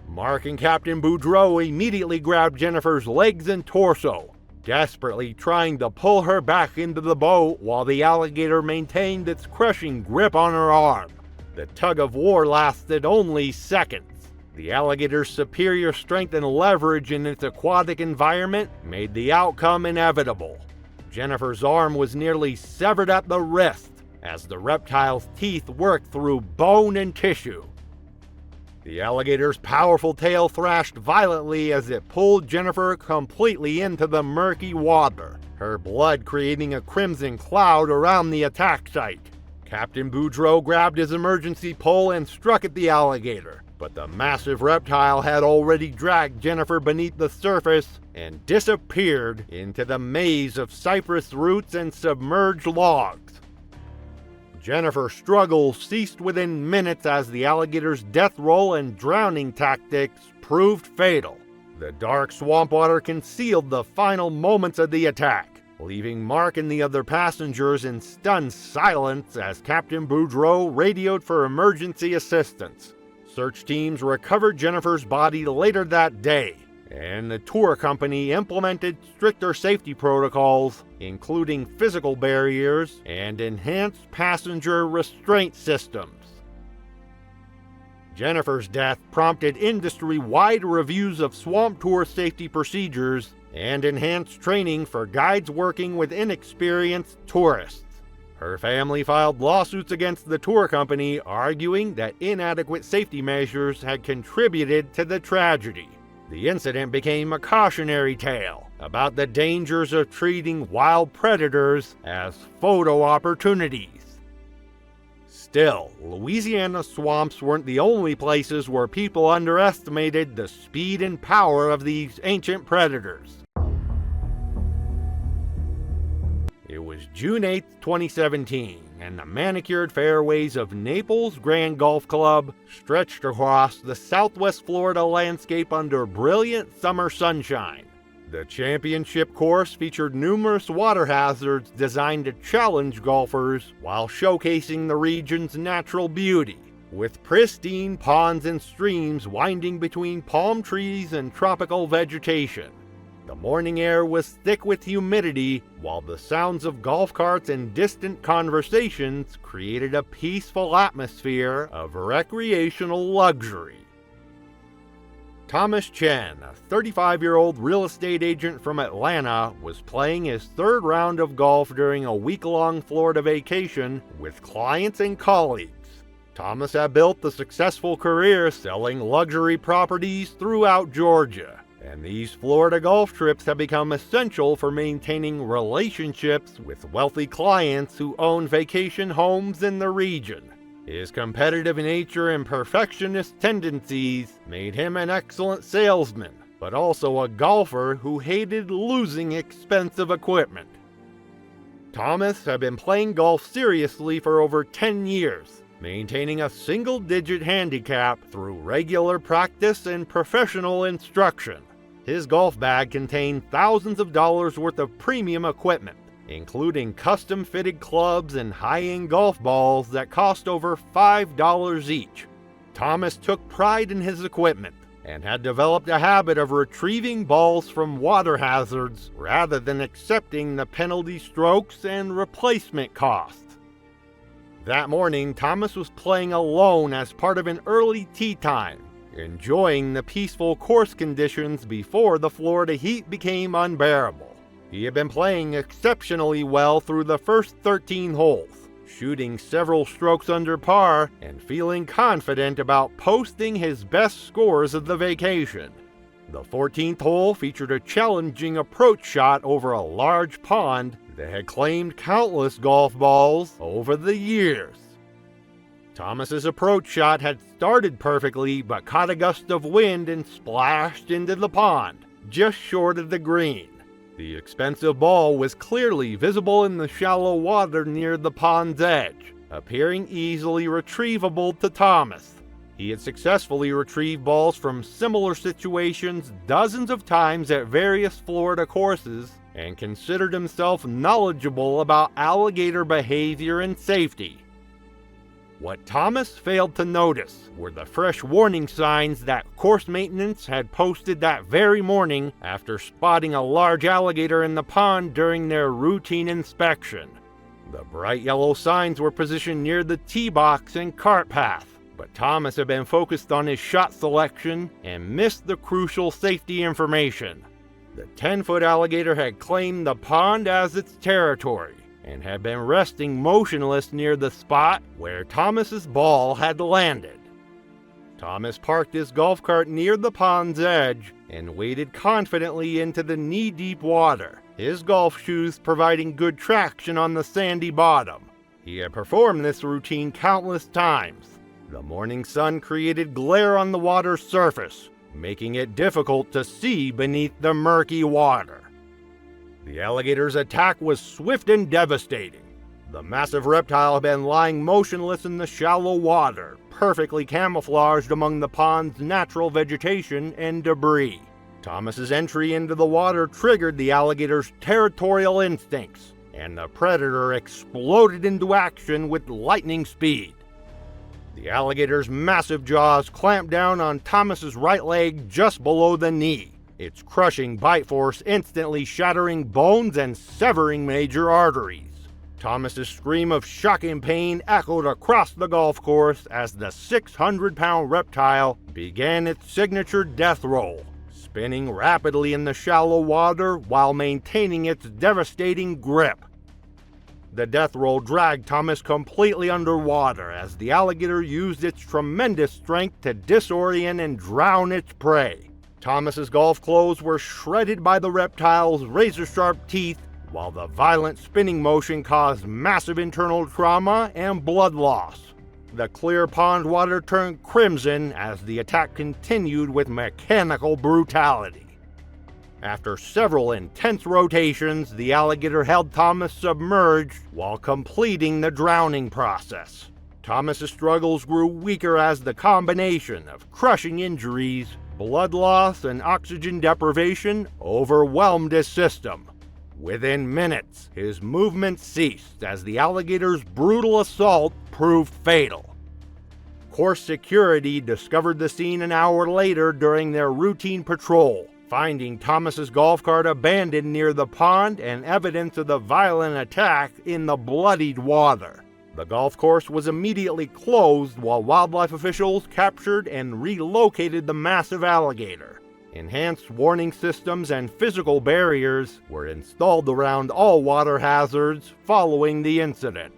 Mark and Captain Boudreau immediately grabbed Jennifer's legs and torso, desperately trying to pull her back into the boat while the alligator maintained its crushing grip on her arm. The tug-of-war lasted only seconds. The alligator's superior strength and leverage in its aquatic environment made the outcome inevitable. Jennifer's arm was nearly severed at the wrist as the reptile's teeth worked through bone and tissue. The alligator's powerful tail thrashed violently as it pulled Jennifer completely into the murky water, her blood creating a crimson cloud around the attack site. Captain Boudreau grabbed his emergency pole and struck at the alligator, but the massive reptile had already dragged Jennifer beneath the surface and disappeared into the maze of cypress roots and submerged logs. Jennifer's struggle ceased within minutes as the alligator's death roll and drowning tactics proved fatal. The dark swamp water concealed the final moments of the attack, leaving Mark and the other passengers in stunned silence as Captain Boudreau radioed for emergency assistance. Search teams recovered Jennifer's body later that day, and the tour company implemented stricter safety protocols, including physical barriers and enhanced passenger restraint systems. Jennifer's death prompted industry-wide reviews of swamp tour safety procedures and enhanced training for guides working with inexperienced tourists. Her family filed lawsuits against the tour company, arguing that inadequate safety measures had contributed to the tragedy. The incident became a cautionary tale about the dangers of treating wild predators as photo opportunities. Still, Louisiana swamps weren't the only places where people underestimated the speed and power of these ancient predators. It was June 8, 2017, and the manicured fairways of Naples Grand Golf Club stretched across the southwest Florida landscape under brilliant summer sunshine. The championship course featured numerous water hazards designed to challenge golfers while showcasing the region's natural beauty, with pristine ponds and streams winding between palm trees and tropical vegetation. The morning air was thick with humidity, while the sounds of golf carts and distant conversations created a peaceful atmosphere of recreational luxury. Thomas Chen, a 35-year-old real estate agent from Atlanta, was playing his third round of golf during a week-long Florida vacation with clients and colleagues. Thomas had built a successful career selling luxury properties throughout Georgia, and these Florida golf trips have become essential for maintaining relationships with wealthy clients who own vacation homes in the region. His competitive nature and perfectionist tendencies made him an excellent salesman, but also a golfer who hated losing expensive equipment. Thomas had been playing golf seriously for over 10 years, maintaining a single-digit handicap through regular practice and professional instruction. His golf bag contained thousands of dollars worth of premium equipment, including custom-fitted clubs and high-end golf balls that cost over $5 each. Thomas took pride in his equipment, and had developed a habit of retrieving balls from water hazards rather than accepting the penalty strokes and replacement costs. That morning, Thomas was playing alone as part of an early tee time, enjoying the peaceful course conditions before the Florida heat became unbearable. He had been playing exceptionally well through the first 13 holes, shooting several strokes under par and feeling confident about posting his best scores of the vacation. The 14th hole featured a challenging approach shot over a large pond that had claimed countless golf balls over the years. Thomas's approach shot had started perfectly but caught a gust of wind and splashed into the pond, just short of the green. The expensive ball was clearly visible in the shallow water near the pond's edge, appearing easily retrievable to Thomas. He had successfully retrieved balls from similar situations dozens of times at various Florida courses and considered himself knowledgeable about alligator behavior and safety. What Thomas failed to notice were the fresh warning signs that course maintenance had posted that very morning after spotting a large alligator in the pond during their routine inspection. The bright yellow signs were positioned near the tee box and cart path, but Thomas had been focused on his shot selection and missed the crucial safety information. The 10-foot alligator had claimed the pond as its territory and had been resting motionless near the spot where Thomas's ball had landed. Thomas parked his golf cart near the pond's edge and waded confidently into the knee-deep water, his golf shoes providing good traction on the sandy bottom. He had performed this routine countless times. The morning sun created glare on the water's surface, making it difficult to see beneath the murky water. The alligator's attack was swift and devastating. The massive reptile had been lying motionless in the shallow water, perfectly camouflaged among the pond's natural vegetation and debris. Thomas's entry into the water triggered the alligator's territorial instincts, and the predator exploded into action with lightning speed. The alligator's massive jaws clamped down on Thomas's right leg just below the knee, its crushing bite force instantly shattering bones and severing major arteries. Thomas's scream of shock and pain echoed across the golf course as the 600-pound reptile began its signature death roll, spinning rapidly in the shallow water while maintaining its devastating grip. The death roll dragged Thomas completely underwater as the alligator used its tremendous strength to disorient and drown its prey. Thomas's golf clothes were shredded by the reptile's razor-sharp teeth, while the violent spinning motion caused massive internal trauma and blood loss. The clear pond water turned crimson as the attack continued with mechanical brutality. After several intense rotations, the alligator held Thomas submerged while completing the drowning process. Thomas's struggles grew weaker as the combination of crushing injuries, blood loss, and oxygen deprivation overwhelmed his system. Within minutes, his movement ceased as the alligator's brutal assault proved fatal. Course security discovered the scene an hour later during their routine patrol, finding Thomas's golf cart abandoned near the pond and evidence of the violent attack in the bloodied water. The golf course was immediately closed while wildlife officials captured and relocated the massive alligator. Enhanced warning systems and physical barriers were installed around all water hazards following the incident.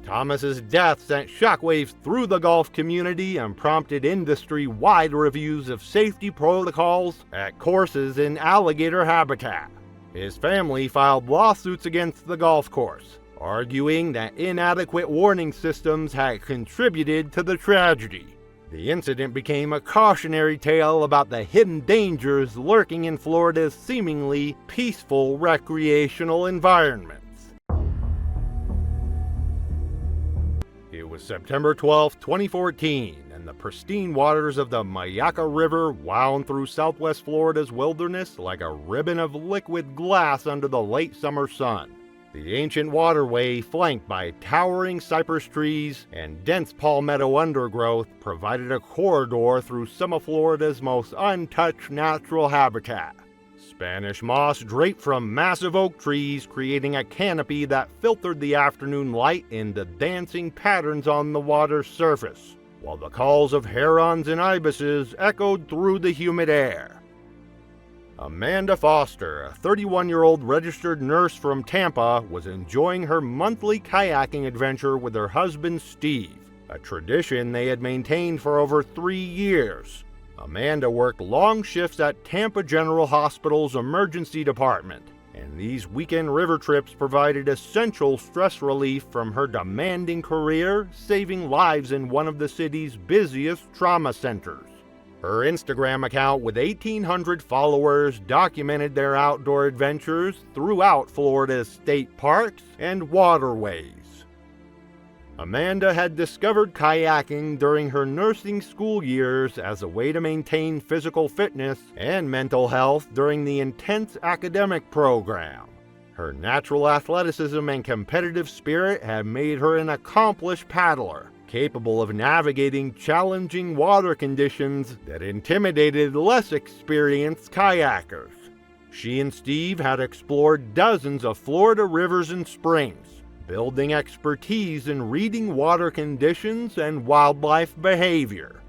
Thomas's death sent shockwaves through the golf community and prompted industry-wide reviews of safety protocols at courses in alligator habitat. His family filed lawsuits against the golf course, arguing that inadequate warning systems had contributed to the tragedy. The incident became a cautionary tale about the hidden dangers lurking in Florida's seemingly peaceful recreational environments. It was September 12, 2014, and the pristine waters of the Mayaca River wound through southwest Florida's wilderness like a ribbon of liquid glass under the late summer sun. The ancient waterway, flanked by towering cypress trees and dense palmetto undergrowth, provided a corridor through some of Florida's most untouched natural habitat. Spanish moss draped from massive oak trees, creating a canopy that filtered the afternoon light into dancing patterns on the water's surface, while the calls of herons and ibises echoed through the humid air. Amanda Foster, a 31-year-old registered nurse from Tampa, was enjoying her monthly kayaking adventure with her husband Steve, a tradition they had maintained for over 3 years. Amanda worked long shifts at Tampa General Hospital's emergency department, and these weekend river trips provided essential stress relief from her demanding career, saving lives in one of the city's busiest trauma centers. Her Instagram account with 1,800 followers documented their outdoor adventures throughout Florida's state parks and waterways. Amanda had discovered kayaking during her nursing school years as a way to maintain physical fitness and mental health during the intense academic program. Her natural athleticism and competitive spirit had made her an accomplished paddler, capable of navigating challenging water conditions that intimidated less experienced kayakers. She and Steve had explored dozens of Florida rivers and springs, building expertise in reading water conditions and wildlife behavior.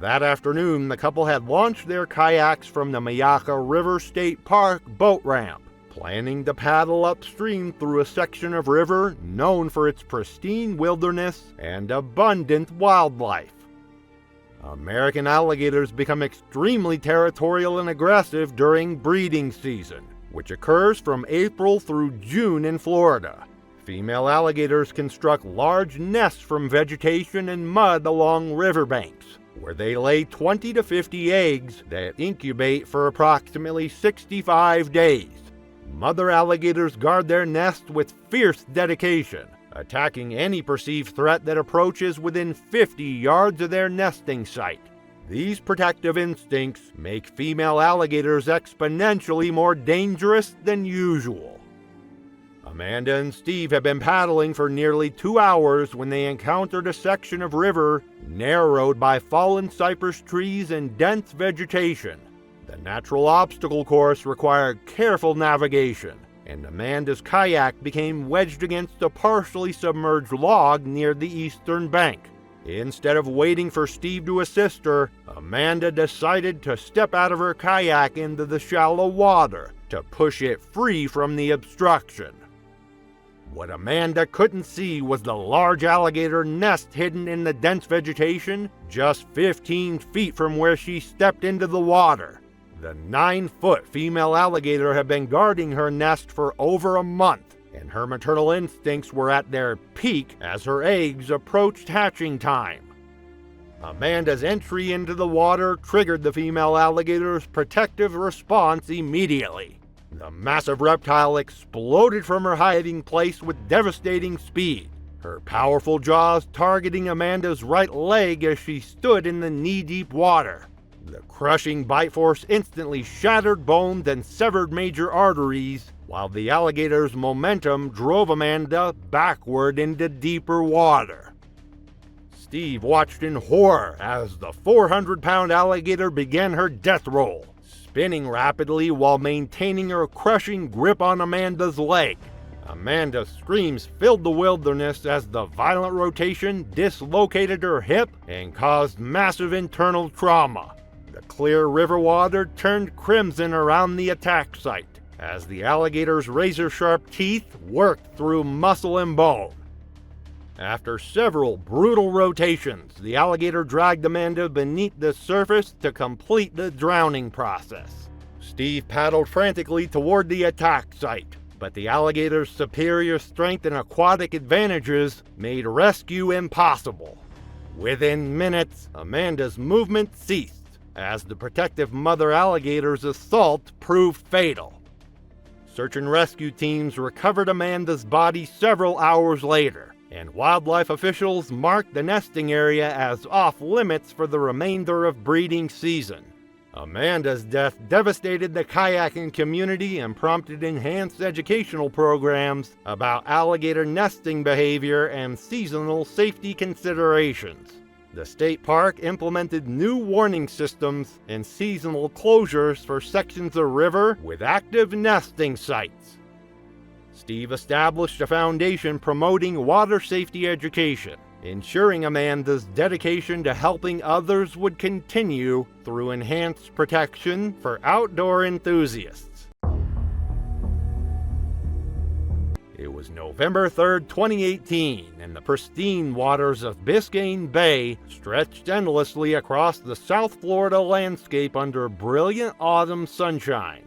That afternoon, the couple had launched their kayaks from the Mayaca River State Park boat ramp, planning to paddle upstream through a section of river known for its pristine wilderness and abundant wildlife. American alligators become extremely territorial and aggressive during breeding season, which occurs from April through June in Florida. Female alligators construct large nests from vegetation and mud along riverbanks, where they lay 20 to 50 eggs that incubate for approximately 65 days. Mother alligators guard their nest with fierce dedication, attacking any perceived threat that approaches within 50 yards of their nesting site. These protective instincts make female alligators exponentially more dangerous than usual. Amanda and Steve have been paddling for nearly 2 hours when they encountered a section of river narrowed by fallen cypress trees and dense vegetation. The natural obstacle course required careful navigation, and Amanda's kayak became wedged against a partially submerged log near the eastern bank. Instead of waiting for Steve to assist her, Amanda decided to step out of her kayak into the shallow water to push it free from the obstruction. What Amanda couldn't see was the large alligator nest hidden in the dense vegetation just 15 feet from where she stepped into the water. The 9-foot female alligator had been guarding her nest for over a month, and her maternal instincts were at their peak as her eggs approached hatching time. Amanda's entry into the water triggered the female alligator's protective response immediately. The massive reptile exploded from her hiding place with devastating speed, her powerful jaws targeting Amanda's right leg as she stood in the knee-deep water. The crushing bite force instantly shattered bones and severed major arteries, while the alligator's momentum drove Amanda backward into deeper water. Steve watched in horror as the 400-pound alligator began her death roll, spinning rapidly while maintaining her crushing grip on Amanda's leg. Amanda's screams filled the wilderness as the violent rotation dislocated her hip and caused massive internal trauma. The clear river water turned crimson around the attack site as the alligator's razor-sharp teeth worked through muscle and bone. After several brutal rotations, the alligator dragged Amanda beneath the surface to complete the drowning process. Steve paddled frantically toward the attack site, but the alligator's superior strength and aquatic advantages made rescue impossible. Within minutes, Amanda's movement ceased, as the protective mother alligator's assault proved fatal. Search and rescue teams recovered Amanda's body several hours later, and wildlife officials marked the nesting area as off-limits for the remainder of breeding season. Amanda's death devastated the kayaking community and prompted enhanced educational programs about alligator nesting behavior and seasonal safety considerations. The state park implemented new warning systems and seasonal closures for sections of river with active nesting sites. Steve established a foundation promoting water safety education, ensuring Amanda's dedication to helping others would continue through enhanced protection for outdoor enthusiasts. It was November 3rd, 2018, and the pristine waters of Biscayne Bay stretched endlessly across the South Florida landscape under brilliant autumn sunshine.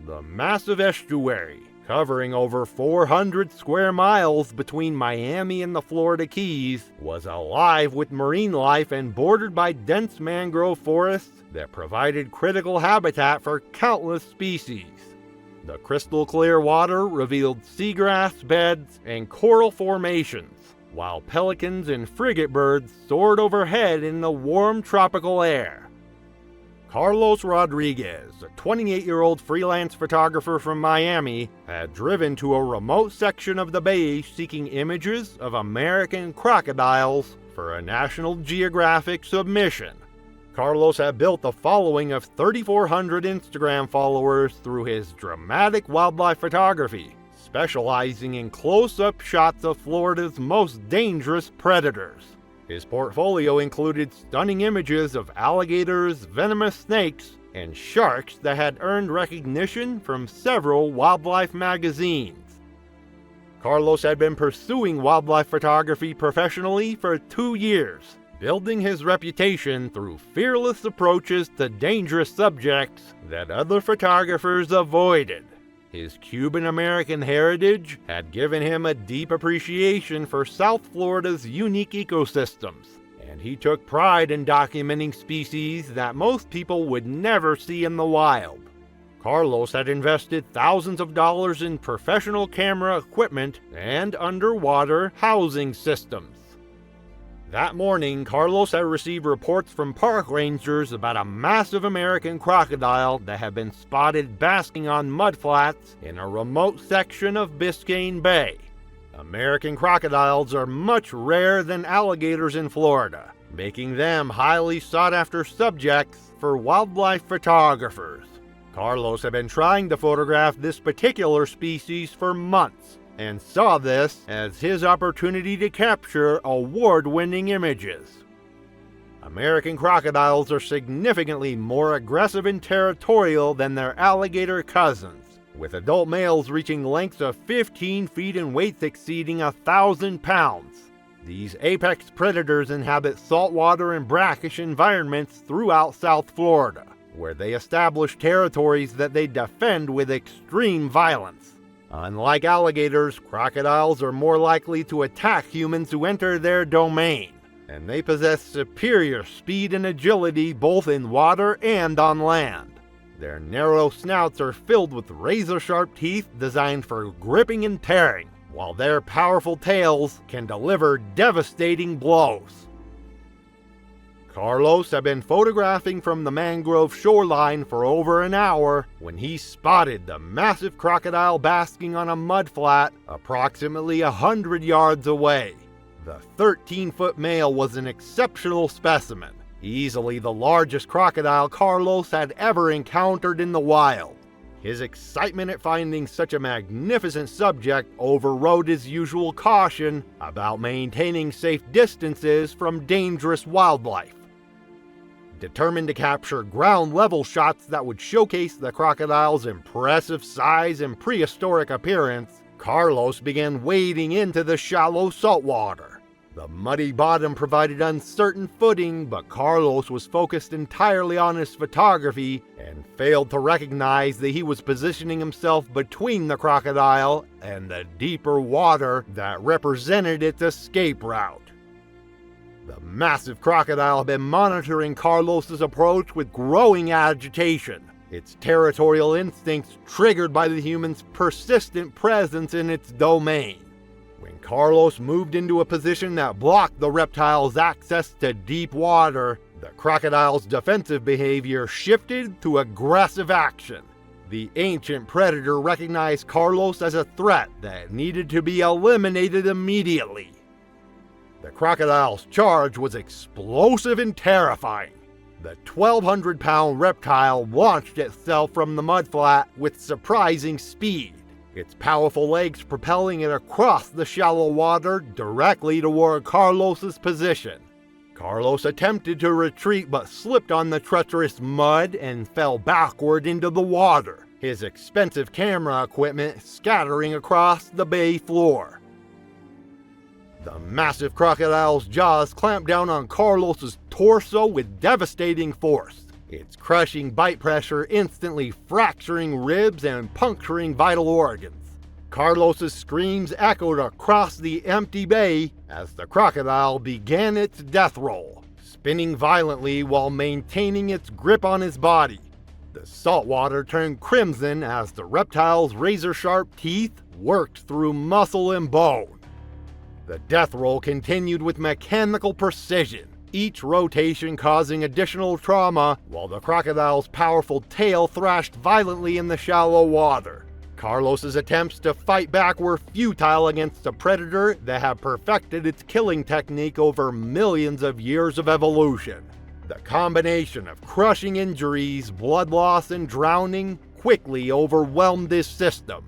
The massive estuary, covering over 400 square miles between Miami and the Florida Keys, was alive with marine life and bordered by dense mangrove forests that provided critical habitat for countless species. The crystal clear water revealed seagrass beds and coral formations, while pelicans and frigate birds soared overhead in the warm tropical air. Carlos Rodriguez, a 28-year-old freelance photographer from Miami, had driven to a remote section of the bay seeking images of American crocodiles for a National Geographic submission. Carlos had built a following of 3,400 Instagram followers through his dramatic wildlife photography, specializing in close-up shots of Florida's most dangerous predators. His portfolio included stunning images of alligators, venomous snakes, and sharks that had earned recognition from several wildlife magazines. Carlos had been pursuing wildlife photography professionally for 2 years, building his reputation through fearless approaches to dangerous subjects that other photographers avoided. His Cuban-American heritage had given him a deep appreciation for South Florida's unique ecosystems, and he took pride in documenting species that most people would never see in the wild. Carlos had invested thousands of dollars in professional camera equipment and underwater housing systems. That morning, Carlos had received reports from park rangers about a massive American crocodile that had been spotted basking on mudflats in a remote section of Biscayne Bay. American crocodiles are much rarer than alligators in Florida, making them highly sought-after subjects for wildlife photographers. Carlos had been trying to photograph this particular species for months, and saw this as his opportunity to capture award-winning images. American crocodiles are significantly more aggressive and territorial than their alligator cousins, with adult males reaching lengths of 15 feet and weights exceeding 1,000 pounds. These apex predators inhabit saltwater and brackish environments throughout South Florida, where they establish territories that they defend with extreme violence. Unlike alligators, crocodiles are more likely to attack humans who enter their domain, and they possess superior speed and agility both in water and on land. Their narrow snouts are filled with razor-sharp teeth designed for gripping and tearing, while their powerful tails can deliver devastating blows. Carlos had been photographing from the mangrove shoreline for over an hour when he spotted the massive crocodile basking on a mudflat approximately 100 yards away. The 13-foot male was an exceptional specimen, easily the largest crocodile Carlos had ever encountered in the wild. His excitement at finding such a magnificent subject overrode his usual caution about maintaining safe distances from dangerous wildlife. Determined to capture ground-level shots that would showcase the crocodile's impressive size and prehistoric appearance, Carlos began wading into the shallow saltwater. The muddy bottom provided uncertain footing, but Carlos was focused entirely on his photography and failed to recognize that he was positioning himself between the crocodile and the deeper water that represented its escape route. The massive crocodile had been monitoring Carlos's approach with growing agitation, its territorial instincts triggered by the human's persistent presence in its domain. When Carlos moved into a position that blocked the reptile's access to deep water, The crocodile's defensive behavior shifted to aggressive action. The ancient predator recognized Carlos as a threat that needed to be eliminated immediately. The crocodile's charge was explosive and terrifying. The 1,200-pound reptile launched itself from the mudflat with surprising speed, its powerful legs propelling it across the shallow water directly toward Carlos's position. Carlos attempted to retreat but slipped on the treacherous mud and fell backward into the water, his expensive camera equipment scattering across the bay floor. The massive crocodile's jaws clamped down on Carlos's torso with devastating force, its crushing bite pressure instantly fracturing ribs and puncturing vital organs. Carlos's screams echoed across the empty bay as the crocodile began its death roll, spinning violently while maintaining its grip on his body. The salt water turned crimson as the reptile's razor-sharp teeth worked through muscle and bone. The death roll continued with mechanical precision, each rotation causing additional trauma while the crocodile's powerful tail thrashed violently in the shallow water. Carlos's attempts to fight back were futile against a predator that had perfected its killing technique over millions of years of evolution. The combination of crushing injuries, blood loss, and drowning quickly overwhelmed his system.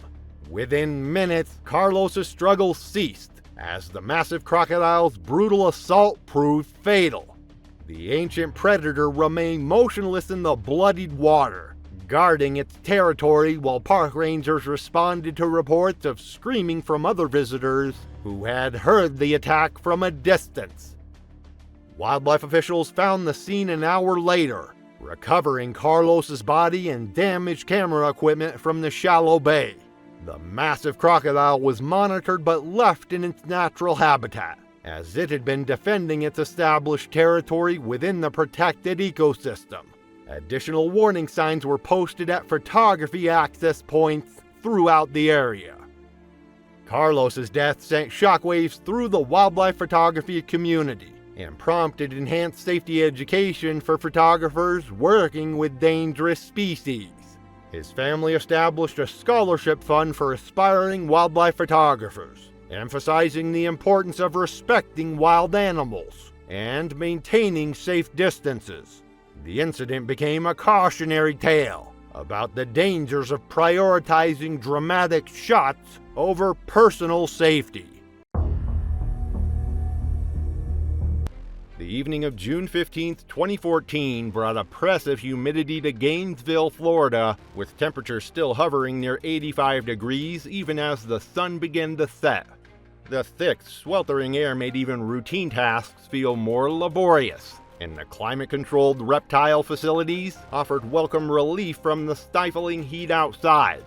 Within minutes, Carlos's struggle ceased, as the massive crocodile's brutal assault proved fatal. The ancient predator remained motionless in the bloodied water, guarding its territory while park rangers responded to reports of screaming from other visitors who had heard the attack from a distance. Wildlife officials found the scene an hour later, recovering Carlos's body and damaged camera equipment from the shallow bay. The massive crocodile was monitored but left in its natural habitat, as it had been defending its established territory within the protected ecosystem. Additional warning signs were posted at photography access points throughout the area. Carlos's death sent shockwaves through the wildlife photography community and prompted enhanced safety education for photographers working with dangerous species. His family established a scholarship fund for aspiring wildlife photographers, emphasizing the importance of respecting wild animals and maintaining safe distances. The incident became a cautionary tale about the dangers of prioritizing dramatic shots over personal safety. The evening of June 15, 2014 brought oppressive humidity to Gainesville, Florida, with temperatures still hovering near 85 degrees even as the sun began to set. The thick, sweltering air made even routine tasks feel more laborious, and the climate-controlled reptile facilities offered welcome relief from the stifling heat outside.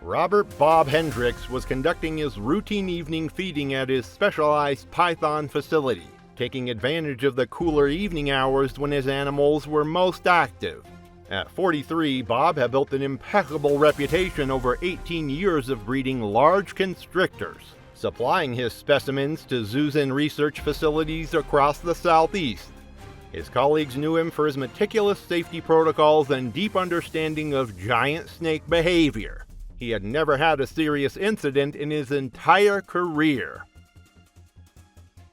Robert Bob Hendricks was conducting his routine evening feeding at his specialized python facility, taking advantage of the cooler evening hours when his animals were most active. At 43, Bob had built an impeccable reputation over 18 years of breeding large constrictors, supplying his specimens to zoos and research facilities across the Southeast. His colleagues knew him for his meticulous safety protocols and deep understanding of giant snake behavior. He had never had a serious incident in his entire career.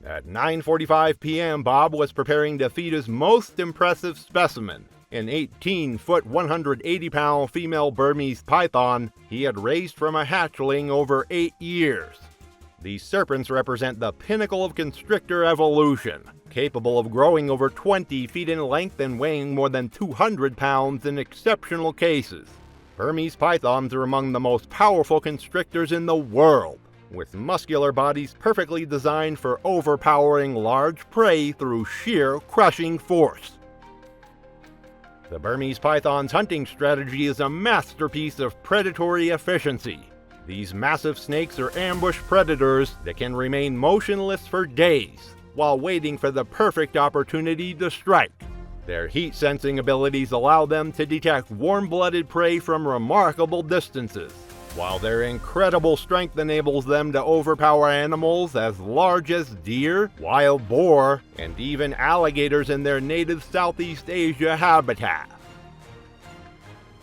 At 9:45 p.m., Bob was preparing to feed his most impressive specimen, an 18-foot, 180-pound female Burmese python he had raised from a hatchling over 8 years. These serpents represent the pinnacle of constrictor evolution, capable of growing over 20 feet in length and weighing more than 200 pounds in exceptional cases. Burmese pythons are among the most powerful constrictors in the world, with muscular bodies perfectly designed for overpowering large prey through sheer crushing force. The Burmese python's hunting strategy is a masterpiece of predatory efficiency. These massive snakes are ambush predators that can remain motionless for days, while waiting for the perfect opportunity to strike. Their heat-sensing abilities allow them to detect warm-blooded prey from remarkable distances, While their incredible strength enables them to overpower animals as large as deer, wild boar, and even alligators in their native Southeast Asia habitat.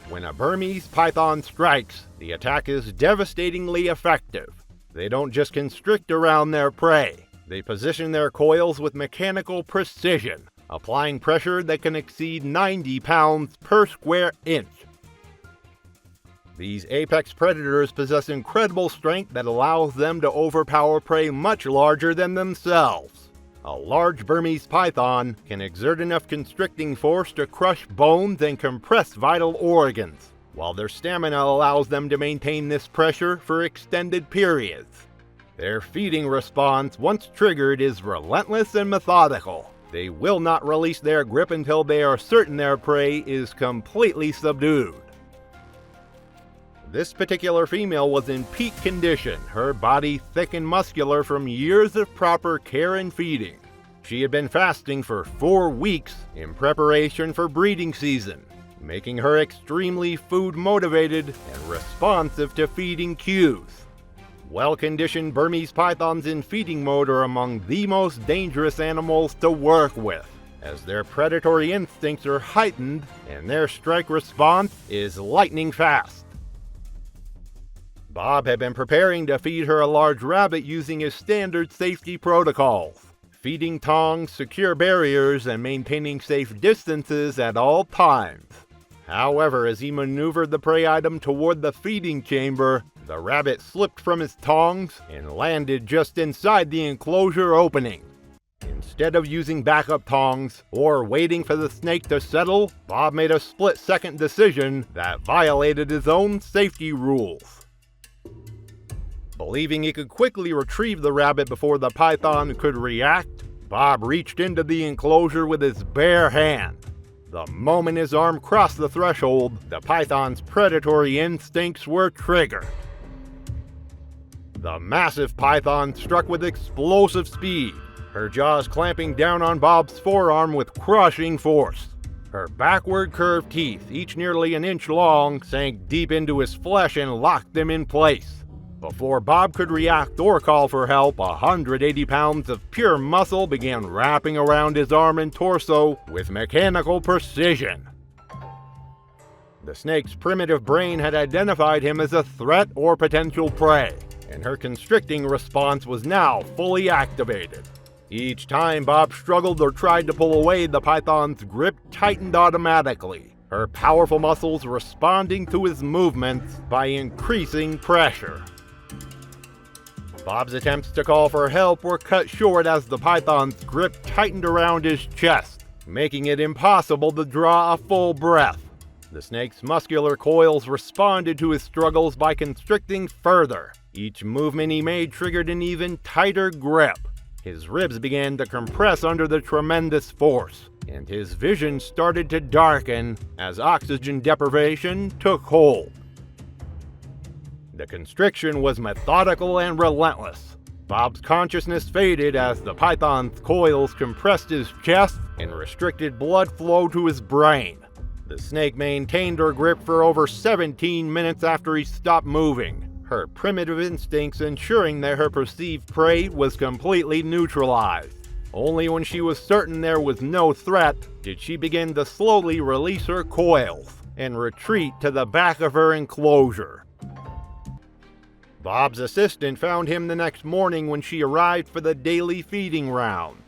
When a Burmese python strikes, the attack is devastatingly effective. They don't just constrict around their prey, they position their coils with mechanical precision, applying pressure that can exceed 90 pounds per square inch. These apex predators possess incredible strength that allows them to overpower prey much larger than themselves. A large Burmese python can exert enough constricting force to crush bones and compress vital organs, while their stamina allows them to maintain this pressure for extended periods. Their feeding response, once triggered, is relentless and methodical. They will not release their grip until they are certain their prey is completely subdued. This particular female was in peak condition, her body thick and muscular from years of proper care and feeding. She had been fasting for 4 weeks in preparation for breeding season, making her extremely food-motivated and responsive to feeding cues. Well-conditioned Burmese pythons in feeding mode are among the most dangerous animals to work with, as their predatory instincts are heightened and their strike response is lightning fast. Bob had been preparing to feed her a large rabbit using his standard safety protocols, feeding tongs, secure barriers, and maintaining safe distances at all times. However, as he maneuvered the prey item toward the feeding chamber, the rabbit slipped from his tongs and landed just inside the enclosure opening. Instead of using backup tongs or waiting for the snake to settle, Bob made a split-second decision that violated his own safety rules. Believing he could quickly retrieve the rabbit before the python could react, Bob reached into the enclosure with his bare hand. The moment his arm crossed the threshold, the python's predatory instincts were triggered. The massive python struck with explosive speed, her jaws clamping down on Bob's forearm with crushing force. Her backward curved teeth, each nearly an inch long, sank deep into his flesh and locked him in place. Before Bob could react or call for help, 180 pounds of pure muscle began wrapping around his arm and torso with mechanical precision. The snake's primitive brain had identified him as a threat or potential prey, and her constricting response was now fully activated. Each time Bob struggled or tried to pull away, the python's grip tightened automatically, her powerful muscles responding to his movements by increasing pressure. Bob's attempts to call for help were cut short as the python's grip tightened around his chest, making it impossible to draw a full breath. The snake's muscular coils responded to his struggles by constricting further. Each movement he made triggered an even tighter grip. His ribs began to compress under the tremendous force, and his vision started to darken as oxygen deprivation took hold. The constriction was methodical and relentless. Bob's consciousness faded as the python's coils compressed his chest and restricted blood flow to his brain. The snake maintained her grip for over 17 minutes after he stopped moving, her primitive instincts ensuring that her perceived prey was completely neutralized. Only when she was certain there was no threat did she begin to slowly release her coils and retreat to the back of her enclosure. Bob's assistant found him the next morning when she arrived for the daily feeding rounds.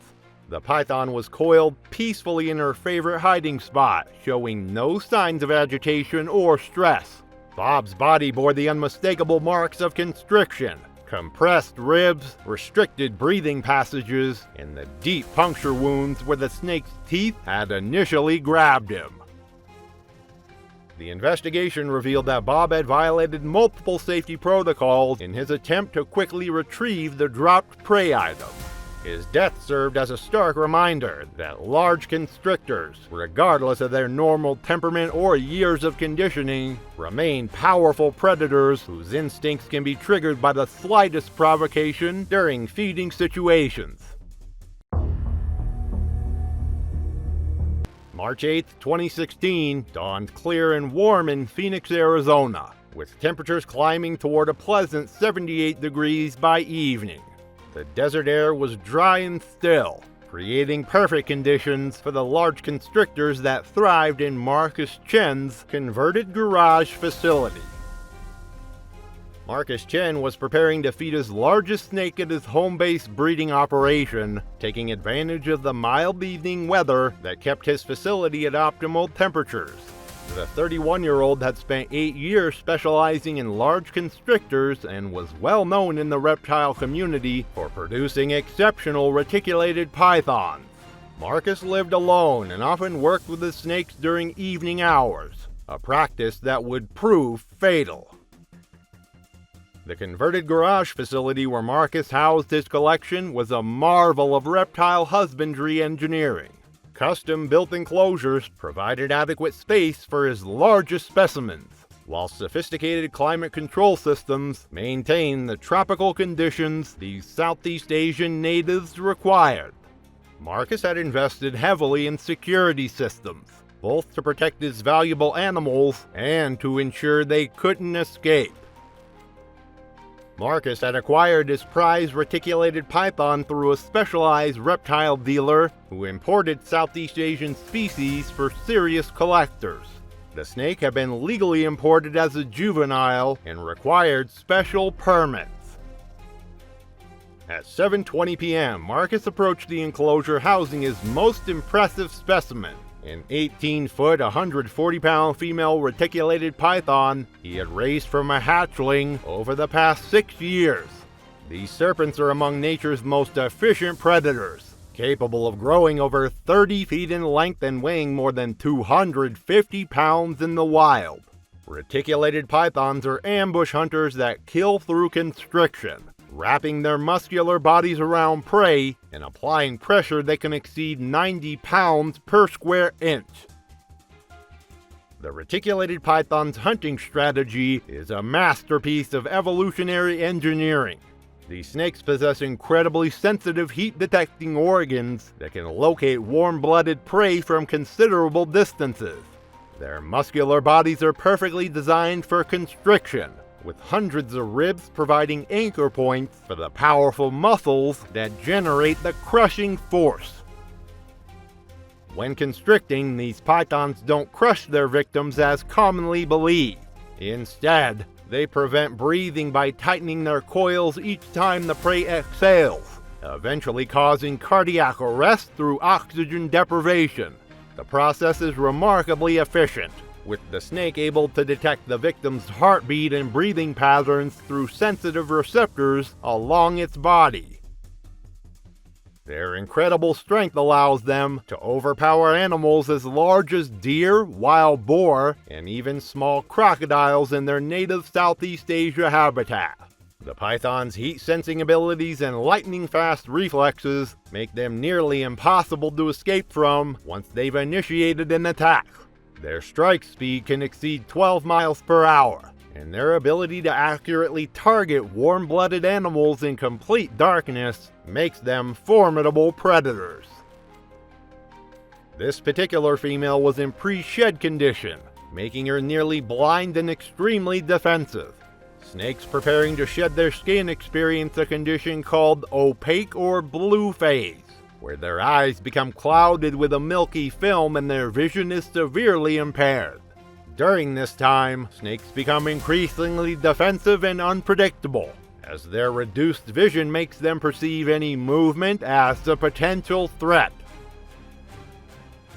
The python was coiled peacefully in her favorite hiding spot, showing no signs of agitation or stress. Bob's body bore the unmistakable marks of constriction, compressed ribs, restricted breathing passages, and the deep puncture wounds where the snake's teeth had initially grabbed him. The investigation revealed that Bob had violated multiple safety protocols in his attempt to quickly retrieve the dropped prey item. His death served as a stark reminder that large constrictors, regardless of their normal temperament or years of conditioning, remain powerful predators whose instincts can be triggered by the slightest provocation during feeding situations. March 8, 2016 dawned clear and warm in Phoenix, Arizona. with temperatures climbing toward a pleasant 78 degrees by evening. The desert air was dry and still, creating perfect conditions for the large constrictors that thrived in Marcus Chen's converted garage facility. Marcus Chen was preparing to feed his largest snake at his home-based breeding operation, taking advantage of the mild evening weather that kept his facility at optimal temperatures. The 31-year-old had spent 8 years specializing in large constrictors and was well known in the reptile community for producing exceptional reticulated pythons. Marcus lived alone and often worked with the snakes during evening hours, a practice that would prove fatal. The converted garage facility where Marcus housed his collection was a marvel of reptile husbandry engineering. Custom-built enclosures provided adequate space for his largest specimens, while sophisticated climate control systems maintained the tropical conditions these Southeast Asian natives required. Marcus had invested heavily in security systems, both to protect his valuable animals and to ensure they couldn't escape. Marcus had acquired his prized reticulated python through a specialized reptile dealer who imported Southeast Asian species for serious collectors. The snake had been legally imported as a juvenile and required special permits. At 7:20 p.m., Marcus approached the enclosure housing his most impressive specimen, an 18-foot, 140-pound female reticulated python he had raised from a hatchling over the past 6 years. These serpents are among nature's most efficient predators, capable of growing over 30 feet in length and weighing more than 250 pounds in the wild. Reticulated pythons are ambush hunters that kill through constriction, wrapping their muscular bodies around prey and applying pressure that can exceed 90 pounds per square inch. The reticulated python's hunting strategy is a masterpiece of evolutionary engineering. These snakes possess incredibly sensitive heat-detecting organs that can locate warm-blooded prey from considerable distances. Their muscular bodies are perfectly designed for constriction, with hundreds of ribs providing anchor points for the powerful muscles that generate the crushing force. When constricting, these pythons don't crush their victims as commonly believed. Instead, they prevent breathing by tightening their coils each time the prey exhales, eventually causing cardiac arrest through oxygen deprivation. The process is remarkably efficient, with the snake able to detect the victim's heartbeat and breathing patterns through sensitive receptors along its body. Their incredible strength allows them to overpower animals as large as deer, wild boar, and even small crocodiles in their native Southeast Asia habitat. The python's heat-sensing abilities and lightning-fast reflexes make them nearly impossible to escape from once they've initiated an attack. Their strike speed can exceed 12 miles per hour, and their ability to accurately target warm-blooded animals in complete darkness makes them formidable predators. This particular female was in pre-shed condition, making her nearly blind and extremely defensive. Snakes preparing to shed their skin experience a condition called opaque or blue phase, where their eyes become clouded with a milky film and their vision is severely impaired. During this time, snakes become increasingly defensive and unpredictable, as their reduced vision makes them perceive any movement as a potential threat.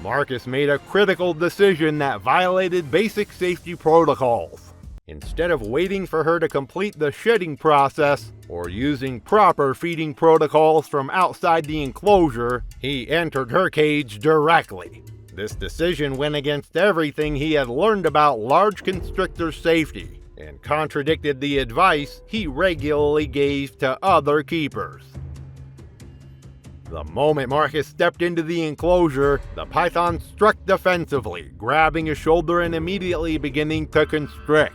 Marcus made a critical decision that violated basic safety protocols. Instead of waiting for her to complete the shedding process or using proper feeding protocols from outside the enclosure, he entered her cage directly. This decision went against everything he had learned about large constrictor safety and contradicted the advice he regularly gave to other keepers. The moment Marcus stepped into the enclosure, the python struck defensively, grabbing his shoulder and immediately beginning to constrict.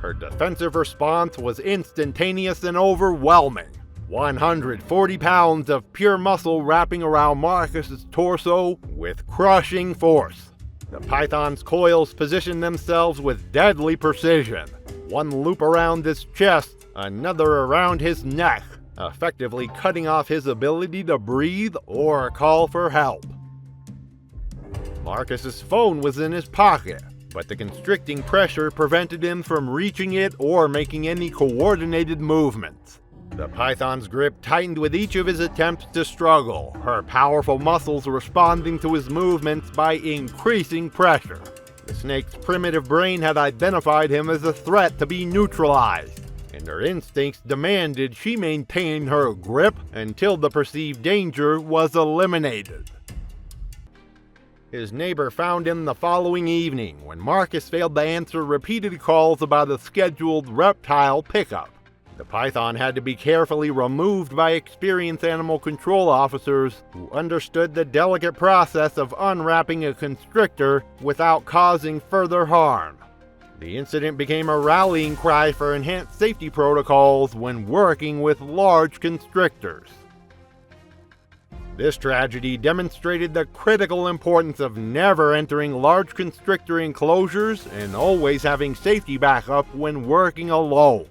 Her defensive response was instantaneous and overwhelming. 140 pounds of pure muscle wrapping around Marcus's torso with crushing force. The python's coils positioned themselves with deadly precision. one loop around his chest, another around his neck, effectively cutting off his ability to breathe or call for help. Marcus's phone was in his pocket, but the constricting pressure prevented him from reaching it or making any coordinated movements. The python's grip tightened with each of his attempts to struggle, her powerful muscles responding to his movements by increasing pressure. The snake's primitive brain had identified him as a threat to be neutralized, and her instincts demanded she maintain her grip until the perceived danger was eliminated. His neighbor found him the following evening when Marcus failed to answer repeated calls about a scheduled reptile pickup. The python had to be carefully removed by experienced animal control officers who understood the delicate process of unwrapping a constrictor without causing further harm. The incident became a rallying cry for enhanced safety protocols when working with large constrictors. This tragedy demonstrated the critical importance of never entering large constrictor enclosures and always having safety backup when working alone.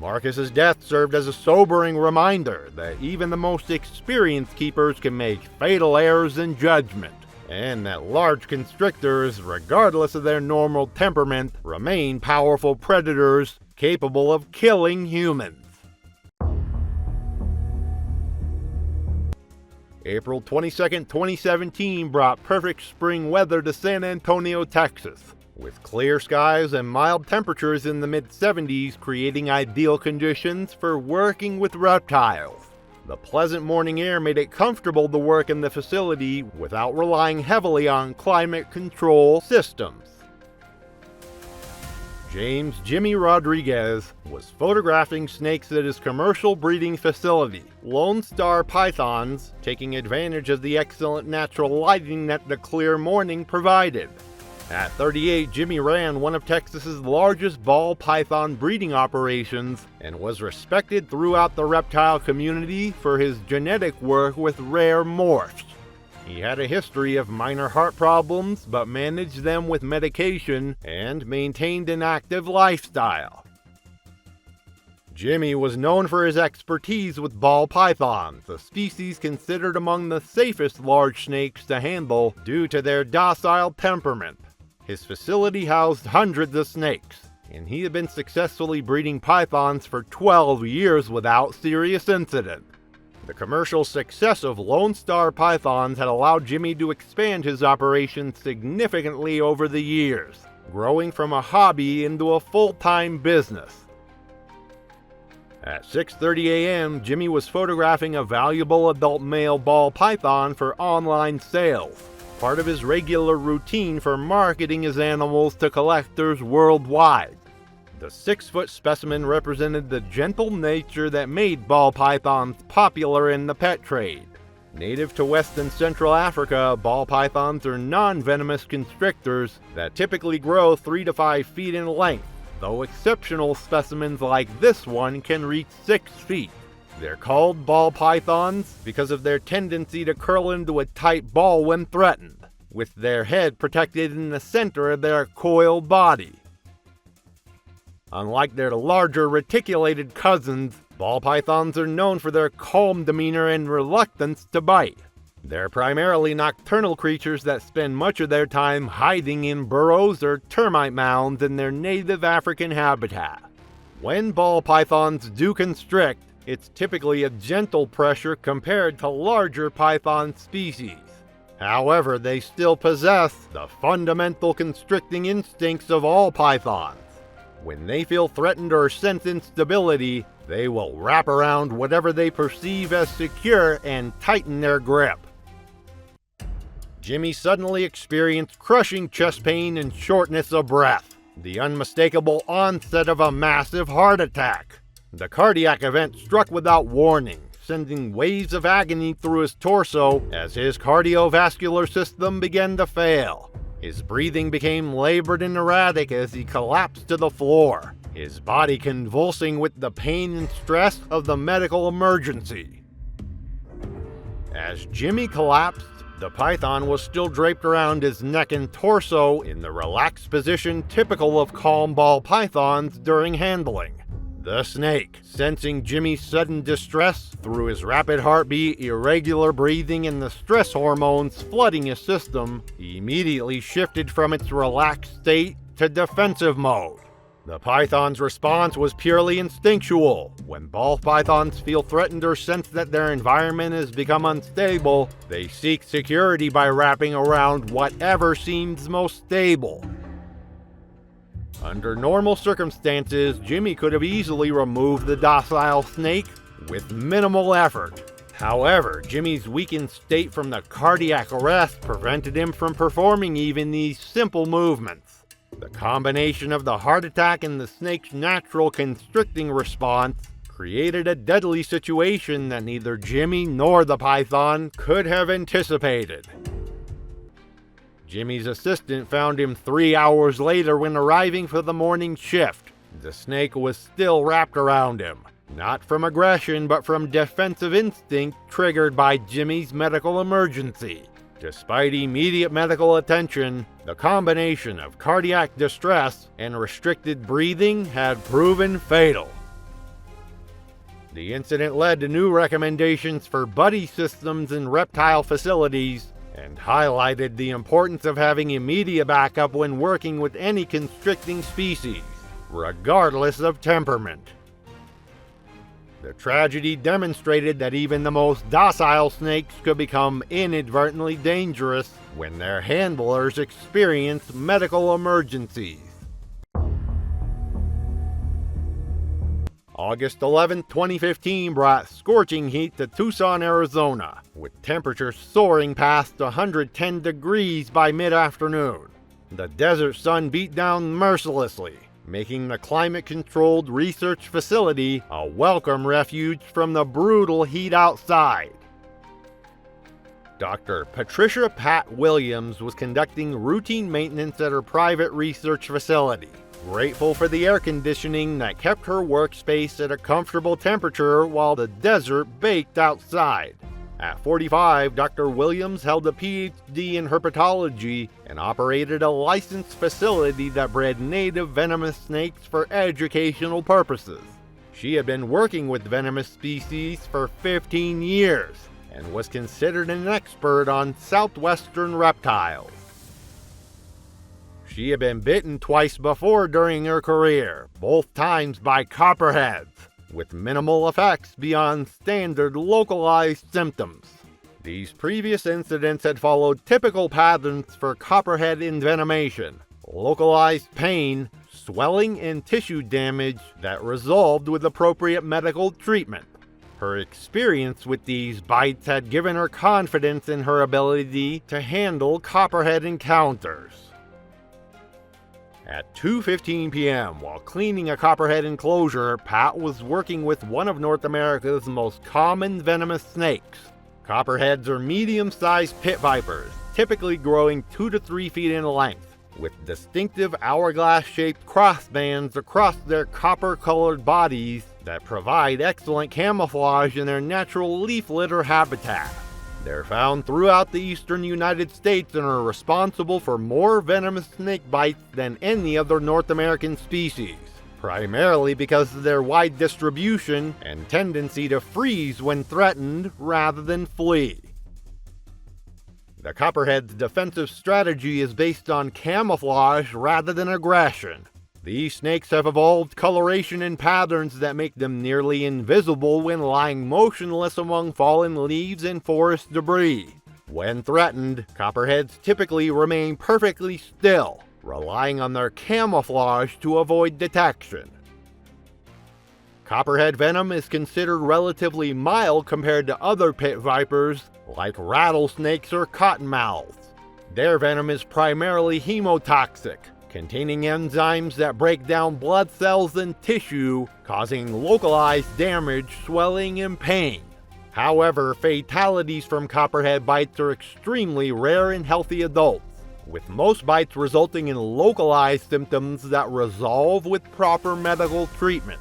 Marcus's death served as a sobering reminder that even the most experienced keepers can make fatal errors in judgment, and that large constrictors, regardless of their normal temperament, remain powerful predators capable of killing humans. April 22, 2017 brought perfect spring weather to San Antonio, Texas, with clear skies and mild temperatures in the mid-70s creating ideal conditions for working with reptiles. The pleasant morning air made it comfortable to work in the facility without relying heavily on climate control systems. James Jimmy Rodriguez was photographing snakes at his commercial breeding facility, Lone Star Pythons, taking advantage of the excellent natural lighting that the clear morning provided. At 38, Jimmy ran one of Texas's largest ball python breeding operations and was respected throughout the reptile community for his genetic work with rare morphs. He had a history of minor heart problems, but managed them with medication and maintained an active lifestyle. Jimmy was known for his expertise with ball pythons, a species considered among the safest large snakes to handle due to their docile temperament. His facility housed hundreds of snakes, and he had been successfully breeding pythons for 12 years without serious incident. The commercial success of Lone Star Pythons had allowed Jimmy to expand his operation significantly over the years, growing from a hobby into a full-time business. At 6:30 a.m., Jimmy was photographing a valuable adult male ball python for online sales, part of his regular routine for marketing his animals to collectors worldwide. The 6-foot specimen represented the gentle nature that made ball pythons popular in the pet trade. Native to West and Central Africa, ball pythons are non-venomous constrictors that typically grow 3 to 5 feet in length, though exceptional specimens like this one can reach 6 feet. They're called ball pythons because of their tendency to curl into a tight ball when threatened, with their head protected in the center of their coiled body. Unlike their larger reticulated cousins, ball pythons are known for their calm demeanor and reluctance to bite. They're primarily nocturnal creatures that spend much of their time hiding in burrows or termite mounds in their native African habitat. When ball pythons do constrict, it's typically a gentle pressure compared to larger python species. However, they still possess the fundamental constricting instincts of all pythons. When they feel threatened or sense instability, they will wrap around whatever they perceive as secure and tighten their grip. Jimmy suddenly experienced crushing chest pain and shortness of breath, the unmistakable onset of a massive heart attack. The cardiac event struck without warning, sending waves of agony through his torso as his cardiovascular system began to fail. His breathing became labored and erratic as he collapsed to the floor, his body convulsing with the pain and stress of the medical emergency. As Jimmy collapsed, The python was still draped around his neck and torso in the relaxed position typical of calm ball pythons during handling. The snake, sensing Jimmy's sudden distress through his rapid heartbeat, irregular breathing, and the stress hormones flooding his system, immediately shifted from its relaxed state to defensive mode. The python's response was purely instinctual. When ball pythons feel threatened or sense that their environment has become unstable, they seek security by wrapping around whatever seems most stable. Under normal circumstances, Jimmy could have easily removed the docile snake with minimal effort. However, Jimmy's weakened state from the cardiac arrest prevented him from performing even these simple movements. The combination of the heart attack and the snake's natural constricting response created a deadly situation that neither Jimmy nor the python could have anticipated. Jimmy's assistant found him 3 hours later when arriving for the morning shift. The snake was still wrapped around him, not from aggression but from defensive instinct triggered by Jimmy's medical emergency. Despite immediate medical attention, the combination of cardiac distress and restricted breathing had proven fatal. The incident led to new recommendations for buddy systems in reptile facilities and highlighted the importance of having immediate backup when working with any constricting species, regardless of temperament. The tragedy demonstrated that even the most docile snakes could become inadvertently dangerous when their handlers experience medical emergencies. August 11, 2015 brought scorching heat to Tucson, Arizona, with temperatures soaring past 110 degrees by mid-afternoon. The desert sun beat down mercilessly, making the climate-controlled research facility a welcome refuge from the brutal heat outside. Dr. Patricia Pat Williams was conducting routine maintenance at her private research facility, grateful for the air conditioning that kept her workspace at a comfortable temperature while the desert baked outside. At 45, Dr. Williams held a PhD in herpetology and operated a licensed facility that bred native venomous snakes for educational purposes. She had been working with venomous species for 15 years and was considered an expert on southwestern reptiles. She had been bitten twice before during her career, both times by copperheads, with minimal effects beyond standard localized symptoms. These previous incidents had followed typical patterns for copperhead envenomation: localized pain, swelling, and tissue damage that resolved with appropriate medical treatment. Her experience with these bites had given her confidence in her ability to handle copperhead encounters. At 2:15 p.m., while cleaning a copperhead enclosure, Pat was working with one of North America's most common venomous snakes. Copperheads are medium-sized pit vipers, typically growing 2 to 3 feet in length, with distinctive hourglass-shaped crossbands across their copper-colored bodies that provide excellent camouflage in their natural leaf litter habitat. They're found throughout the eastern United States and are responsible for more venomous snake bites than any other North American species, primarily because of their wide distribution and tendency to freeze when threatened rather than flee. The copperhead's defensive strategy is based on camouflage rather than aggression. These snakes have evolved coloration and patterns that make them nearly invisible when lying motionless among fallen leaves and forest debris. When threatened, copperheads typically remain perfectly still, relying on their camouflage to avoid detection. Copperhead venom is considered relatively mild compared to other pit vipers like rattlesnakes or cottonmouths. Their venom is primarily hemotoxic, containing enzymes that break down blood cells and tissue, causing localized damage, swelling, and pain. However, fatalities from copperhead bites are extremely rare in healthy adults, with most bites resulting in localized symptoms that resolve with proper medical treatment.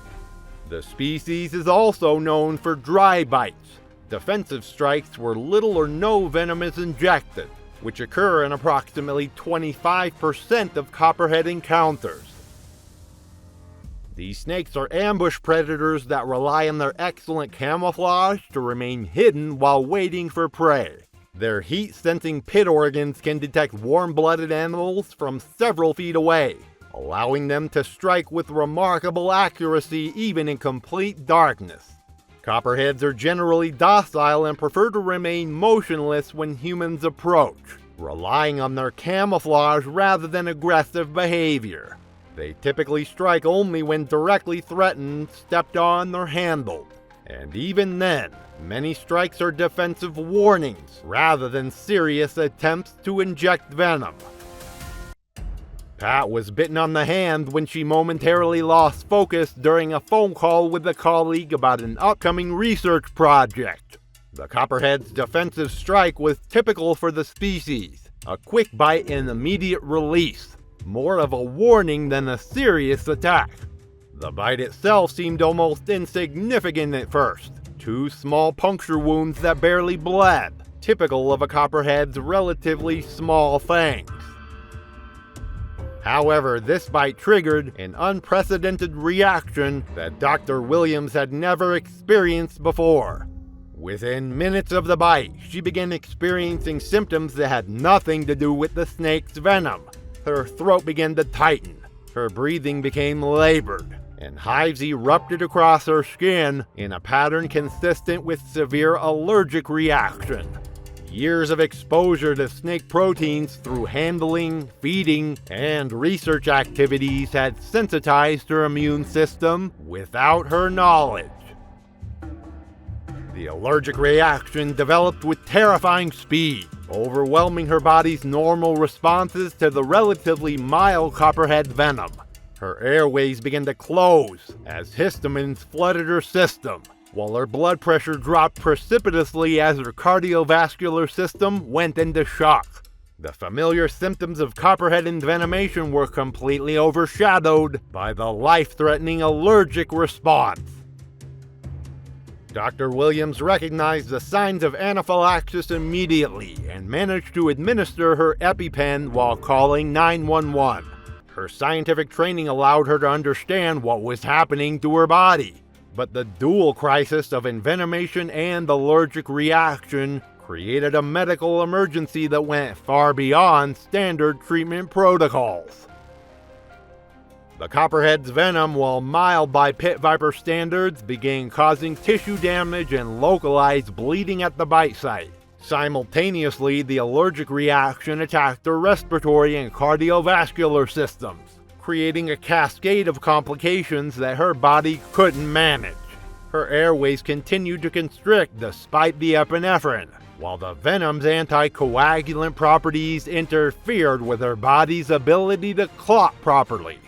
The species is also known for dry bites, Defensive strikes where little or no venom is injected, which occur in approximately 25% of copperhead encounters. These snakes are ambush predators that rely on their excellent camouflage to remain hidden while waiting for prey. Their heat-sensing pit organs can detect warm-blooded animals from several feet away, allowing them to strike with remarkable accuracy even in complete darkness. Copperheads are generally docile and prefer to remain motionless when humans approach, relying on their camouflage rather than aggressive behavior. They typically strike only when directly threatened, stepped on, or handled. And even then, many strikes are defensive warnings rather than serious attempts to inject venom. Pat was bitten on the hand when she momentarily lost focus during a phone call with a colleague about an upcoming research project. The copperhead's defensive strike was typical for the species, a quick bite and immediate release, more of a warning than a serious attack. The bite itself seemed almost insignificant at first, 2 small puncture wounds that barely bled, typical of a copperhead's relatively small fangs. However, this bite triggered an unprecedented reaction that Dr. Williams had never experienced before. Within minutes of the bite, she began experiencing symptoms that had nothing to do with the snake's venom. Her throat began to tighten, her breathing became labored, and hives erupted across her skin in a pattern consistent with severe allergic reaction. Years of exposure to snake proteins through handling, feeding, and research activities had sensitized her immune system without her knowledge. The allergic reaction developed with terrifying speed, overwhelming her body's normal responses to the relatively mild copperhead venom. Her airways began to close as histamines flooded her system, while her blood pressure dropped precipitously as her cardiovascular system went into shock. The familiar symptoms of copperhead envenomation were completely overshadowed by the life-threatening allergic response. Dr. Williams recognized the signs of anaphylaxis immediately and managed to administer her EpiPen while calling 911. Her scientific training allowed her to understand what was happening to her body. But the dual crisis of envenomation and allergic reaction created a medical emergency that went far beyond standard treatment protocols. The copperhead's venom, while mild by pit viper standards, began causing tissue damage and localized bleeding at the bite site. Simultaneously, the allergic reaction attacked her respiratory and cardiovascular systems, creating a cascade of complications that her body couldn't manage. Her airways continued to constrict despite the epinephrine, while the venom's anticoagulant properties interfered with her body's ability to clot properly.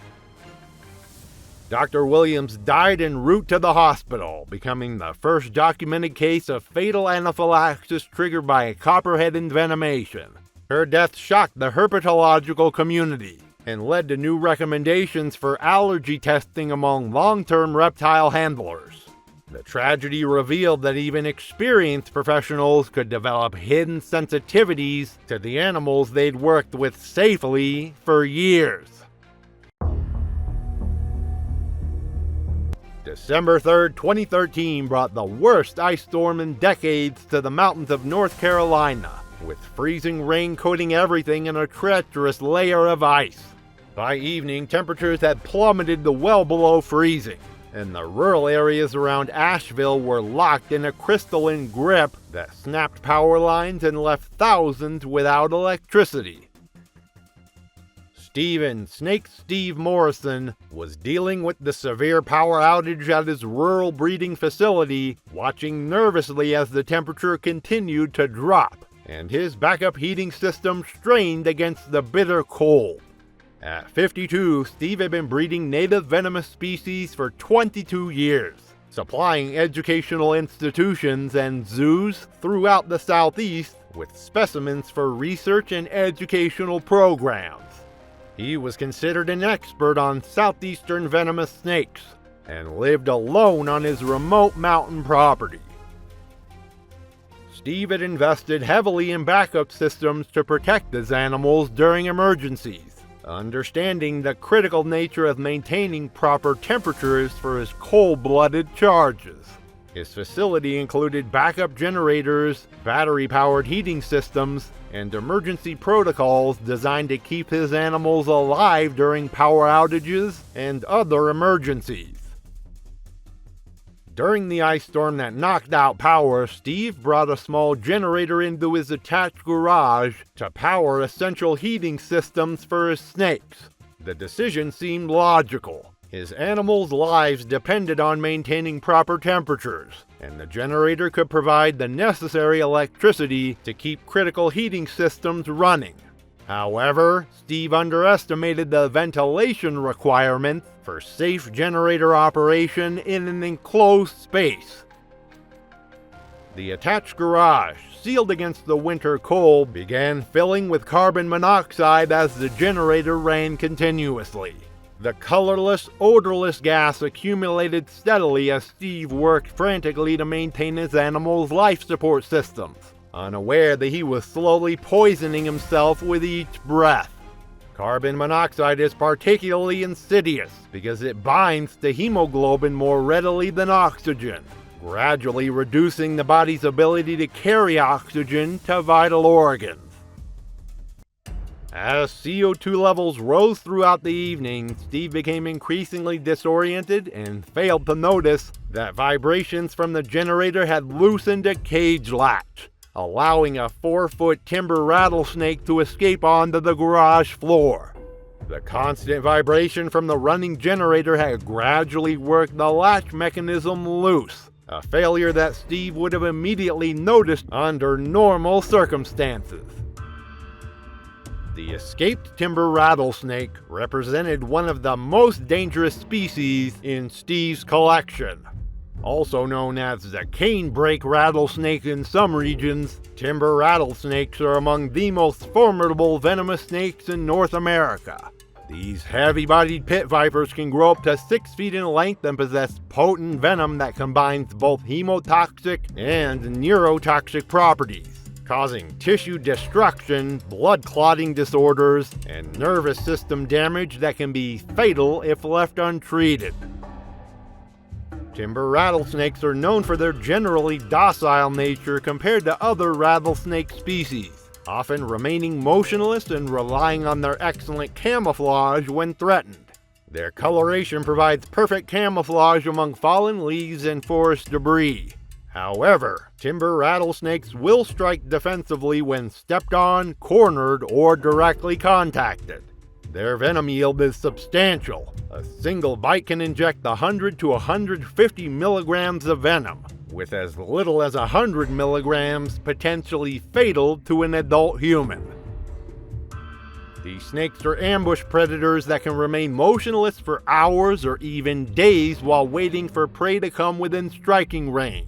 Dr. Williams died en route to the hospital, becoming the first documented case of fatal anaphylaxis triggered by a copperhead envenomation. Her death shocked the herpetological community and led to new recommendations for allergy testing among long-term reptile handlers. The tragedy revealed that even experienced professionals could develop hidden sensitivities to the animals they'd worked with safely for years. December 3rd, 2013 brought the worst ice storm in decades to the mountains of North Carolina, with freezing rain coating everything in a treacherous layer of ice. By evening, temperatures had plummeted to well below freezing, and the rural areas around Asheville were locked in a crystalline grip that snapped power lines and left thousands without electricity. Snake Steve Morrison was dealing with the severe power outage at his rural breeding facility, watching nervously as the temperature continued to drop, and his backup heating system strained against the bitter cold. At 52, Steve had been breeding native venomous species for 22 years, supplying educational institutions and zoos throughout the Southeast with specimens for research and educational programs. He was considered an expert on southeastern venomous snakes and lived alone on his remote mountain property. Steve had invested heavily in backup systems to protect his animals during emergencies, understanding the critical nature of maintaining proper temperatures for his cold-blooded charges. His facility included backup generators, battery-powered heating systems, and emergency protocols designed to keep his animals alive during power outages and other emergencies. During the ice storm that knocked out power, Steve brought a small generator into his attached garage to power essential heating systems for his snakes. The decision seemed logical. His animals' lives depended on maintaining proper temperatures, and the generator could provide the necessary electricity to keep critical heating systems running. However, Steve underestimated the ventilation requirements for safe generator operation in an enclosed space. The attached garage, sealed against the winter cold, began filling with carbon monoxide as the generator ran continuously. The colorless, odorless gas accumulated steadily as Steve worked frantically to maintain his animals' life support systems, unaware that he was slowly poisoning himself with each breath. Carbon monoxide is particularly insidious because it binds to hemoglobin more readily than oxygen, gradually reducing the body's ability to carry oxygen to vital organs. As CO2 levels rose throughout the evening, Steve became increasingly disoriented and failed to notice that vibrations from the generator had loosened a cage latch, allowing a 4-foot timber rattlesnake to escape onto the garage floor. The constant vibration from the running generator had gradually worked the latch mechanism loose, a failure that Steve would have immediately noticed under normal circumstances. The escaped timber rattlesnake represented one of the most dangerous species in Steve's collection. Also known as the canebrake rattlesnake in some regions, timber rattlesnakes are among the most formidable venomous snakes in North America. These heavy-bodied pit vipers can grow up to 6 feet in length and possess potent venom that combines both hemotoxic and neurotoxic properties, causing tissue destruction, blood clotting disorders, and nervous system damage that can be fatal if left untreated. Timber rattlesnakes are known for their generally docile nature compared to other rattlesnake species, often remaining motionless and relying on their excellent camouflage when threatened. Their coloration provides perfect camouflage among fallen leaves and forest debris. However, timber rattlesnakes will strike defensively when stepped on, cornered, or directly contacted. Their venom yield is substantial. A single bite can inject 100 to 150 milligrams of venom, with as little as 100 milligrams potentially fatal to an adult human. These snakes are ambush predators that can remain motionless for hours or even days while waiting for prey to come within striking range.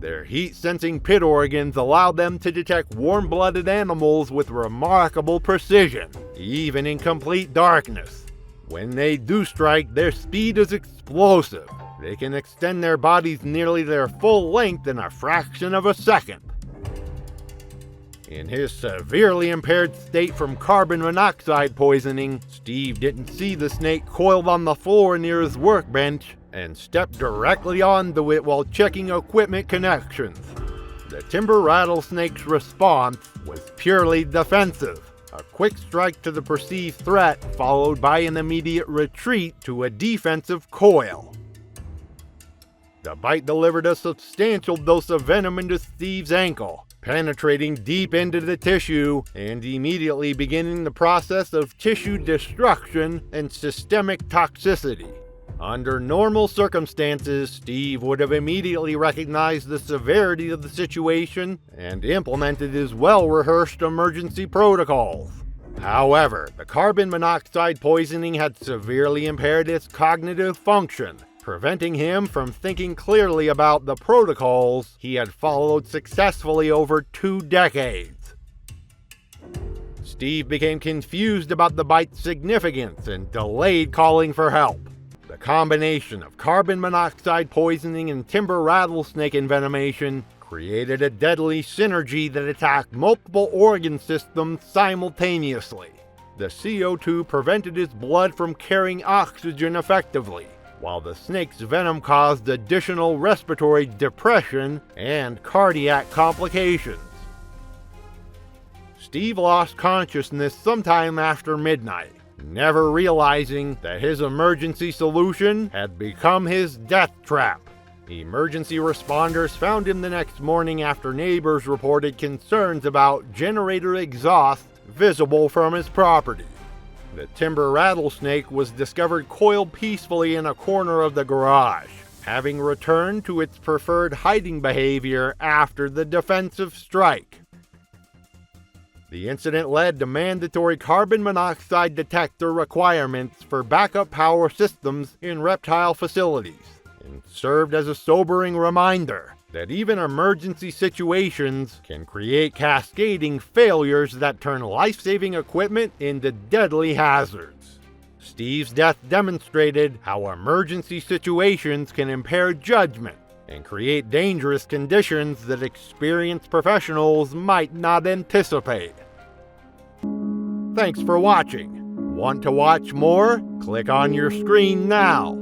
Their heat-sensing pit organs allow them to detect warm-blooded animals with remarkable precision, even in complete darkness. When they do strike, their speed is explosive. They can extend their bodies nearly their full length in a fraction of a second. In his severely impaired state from carbon monoxide poisoning, Steve didn't see the snake coiled on the floor near his workbench and stepped directly onto it while checking equipment connections. The timber rattlesnake's response was purely defensive, a quick strike to the perceived threat followed by an immediate retreat to a defensive coil. The bite delivered a substantial dose of venom into Steve's ankle, penetrating deep into the tissue and immediately beginning the process of tissue destruction and systemic toxicity. Under normal circumstances, Steve would have immediately recognized the severity of the situation and implemented his well-rehearsed emergency protocols. However, the carbon monoxide poisoning had severely impaired his cognitive function, preventing him from thinking clearly about the protocols he had followed successfully over 2 decades. Steve became confused about the bite's significance and delayed calling for help. The combination of carbon monoxide poisoning and timber rattlesnake envenomation created a deadly synergy that attacked multiple organ systems simultaneously. The CO2 prevented his blood from carrying oxygen effectively, while the snake's venom caused additional respiratory depression and cardiac complications. Steve lost consciousness sometime after midnight, never realizing that his emergency solution had become his death trap. Emergency responders found him the next morning after neighbors reported concerns about generator exhaust visible from his property. The timber rattlesnake was discovered coiled peacefully in a corner of the garage, having returned to its preferred hiding behavior after the defensive strike. The incident led to mandatory carbon monoxide detector requirements for backup power systems in reptile facilities, and served as a sobering reminder that even emergency situations can create cascading failures that turn life-saving equipment into deadly hazards. Steve's death demonstrated how emergency situations can impair judgment and create dangerous conditions that experienced professionals might not anticipate. Thanks for watching. Want to watch more? Click on your screen now.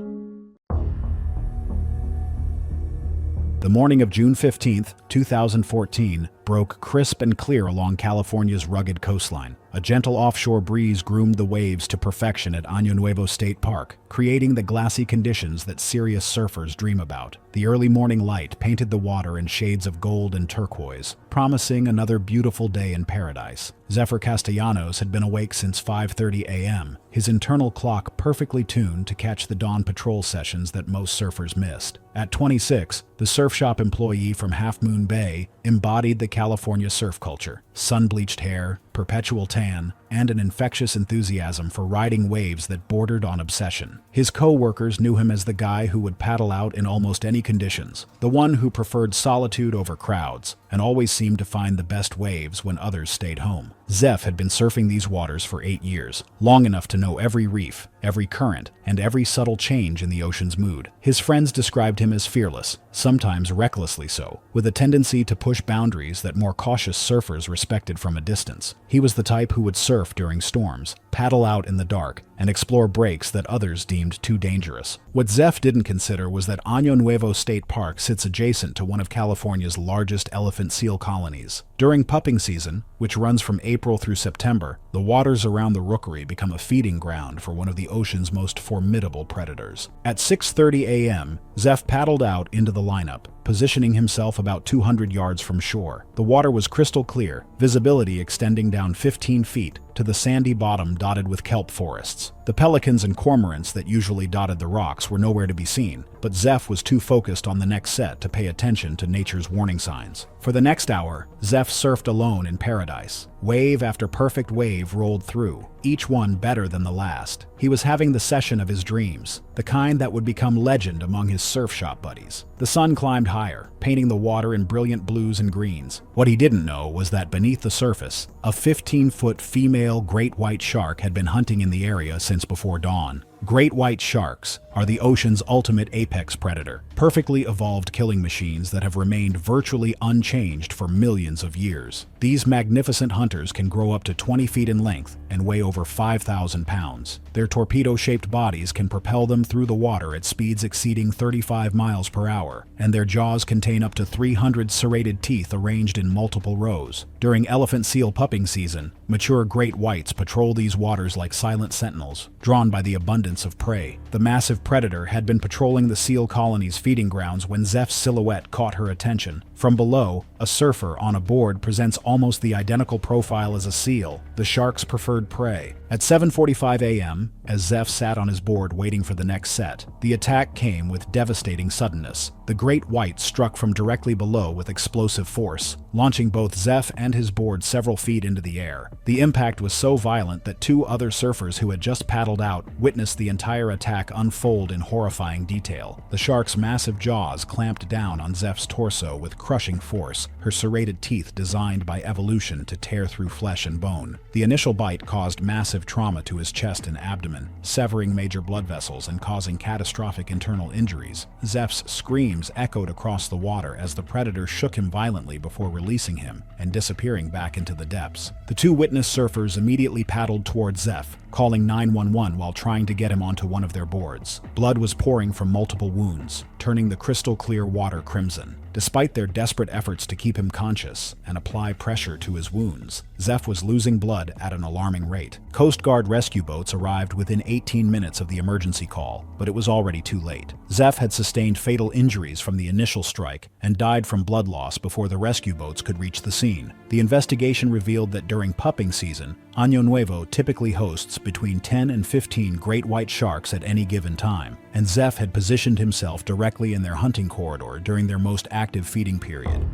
The morning of June 15, 2014, broke crisp and clear along California's rugged coastline. A gentle offshore breeze groomed the waves to perfection at Año Nuevo State Park, creating the glassy conditions that serious surfers dream about. The early morning light painted the water in shades of gold and turquoise, promising another beautiful day in paradise. Zephyr Castellanos had been awake since 5:30 a.m., his internal clock perfectly tuned to catch the dawn patrol sessions that most surfers missed. At 26, the surf shop employee from Half Moon Bay embodied the California surf culture: sun-bleached hair, perpetual tan, and an infectious enthusiasm for riding waves that bordered on obsession. His co-workers knew him as the guy who would paddle out in almost any conditions, the one who preferred solitude over crowds, and always seemed to find the best waves when others stayed home. Zeph had been surfing these waters for 8 years, long enough to know every reef, every current, and every subtle change in the ocean's mood. His friends described him as fearless, sometimes recklessly so, with a tendency to push boundaries that more cautious surfers respected from a distance. He was the type who would surf during storms, paddle out in the dark, and explore breaks that others deemed too dangerous. What Zeph didn't consider was that Año Nuevo State Park sits adjacent to one of California's largest elephant seal colonies. During pupping season, which runs from April through September, the waters around the rookery become a feeding ground for one of the ocean's most formidable predators. At 6:30 a.m., Zeph paddled out into the lineup, positioning himself about 200 yards from shore. The water was crystal clear, visibility extending down 15 feet to the sandy bottom dotted with kelp forests. The pelicans and cormorants that usually dotted the rocks were nowhere to be seen, but Zeph was too focused on the next set to pay attention to nature's warning signs. For the next hour, Zeph surfed alone in paradise. Wave after perfect wave rolled through, each one better than the last. He was having the session of his dreams, the kind that would become legend among his surf shop buddies. The sun climbed higher, painting the water in brilliant blues and greens. What he didn't know was that beneath the surface, a 15-foot female great white shark had been hunting in the area since before dawn. Great white sharks are the ocean's ultimate apex predator, perfectly evolved killing machines that have remained virtually unchanged for millions of years. These magnificent hunters can grow up to 20 feet in length and weigh over 5,000 pounds. Their torpedo-shaped bodies can propel them through the water at speeds exceeding 35 miles per hour, and their jaws contain up to 300 serrated teeth arranged in multiple rows. During elephant seal pupping season, mature great whites patrol these waters like silent sentinels, drawn by the abundance of prey. The massive predator had been patrolling the seal colony's feeding grounds when Zeph's silhouette caught her attention. From below, a surfer on a board presents almost the identical profile as a seal, the shark's preferred prey. At 7:45 a.m., as Zeph sat on his board waiting for the next set, the attack came with devastating suddenness. The great white struck from directly below with explosive force, launching both Zeph and his board several feet into the air. The impact was so violent that 2 other surfers who had just paddled out witnessed the entire attack unfold in horrifying detail. The shark's massive jaws clamped down on Zeph's torso with crushing force, her serrated teeth designed by evolution to tear through flesh and bone. The initial bite caused massive trauma to his chest and abdomen, severing major blood vessels and causing catastrophic internal injuries. Zeph's screams screams echoed across the water as the predator shook him violently before releasing him and disappearing back into the depths. The two witness surfers immediately paddled toward Zeph, calling 911 while trying to get him onto one of their boards. Blood was pouring from multiple wounds, turning the crystal-clear water crimson. Despite their desperate efforts to keep him conscious and apply pressure to his wounds, Zeph was losing blood at an alarming rate. Coast Guard rescue boats arrived within 18 minutes of the emergency call, but it was already too late. Zeph had sustained fatal injuries from the initial strike and died from blood loss before the rescue boats could reach the scene. The investigation revealed that during pupping season, Año Nuevo typically hosts between 10 and 15 great white sharks at any given time, and Zeph had positioned himself directly in their hunting corridor during their most active feeding period.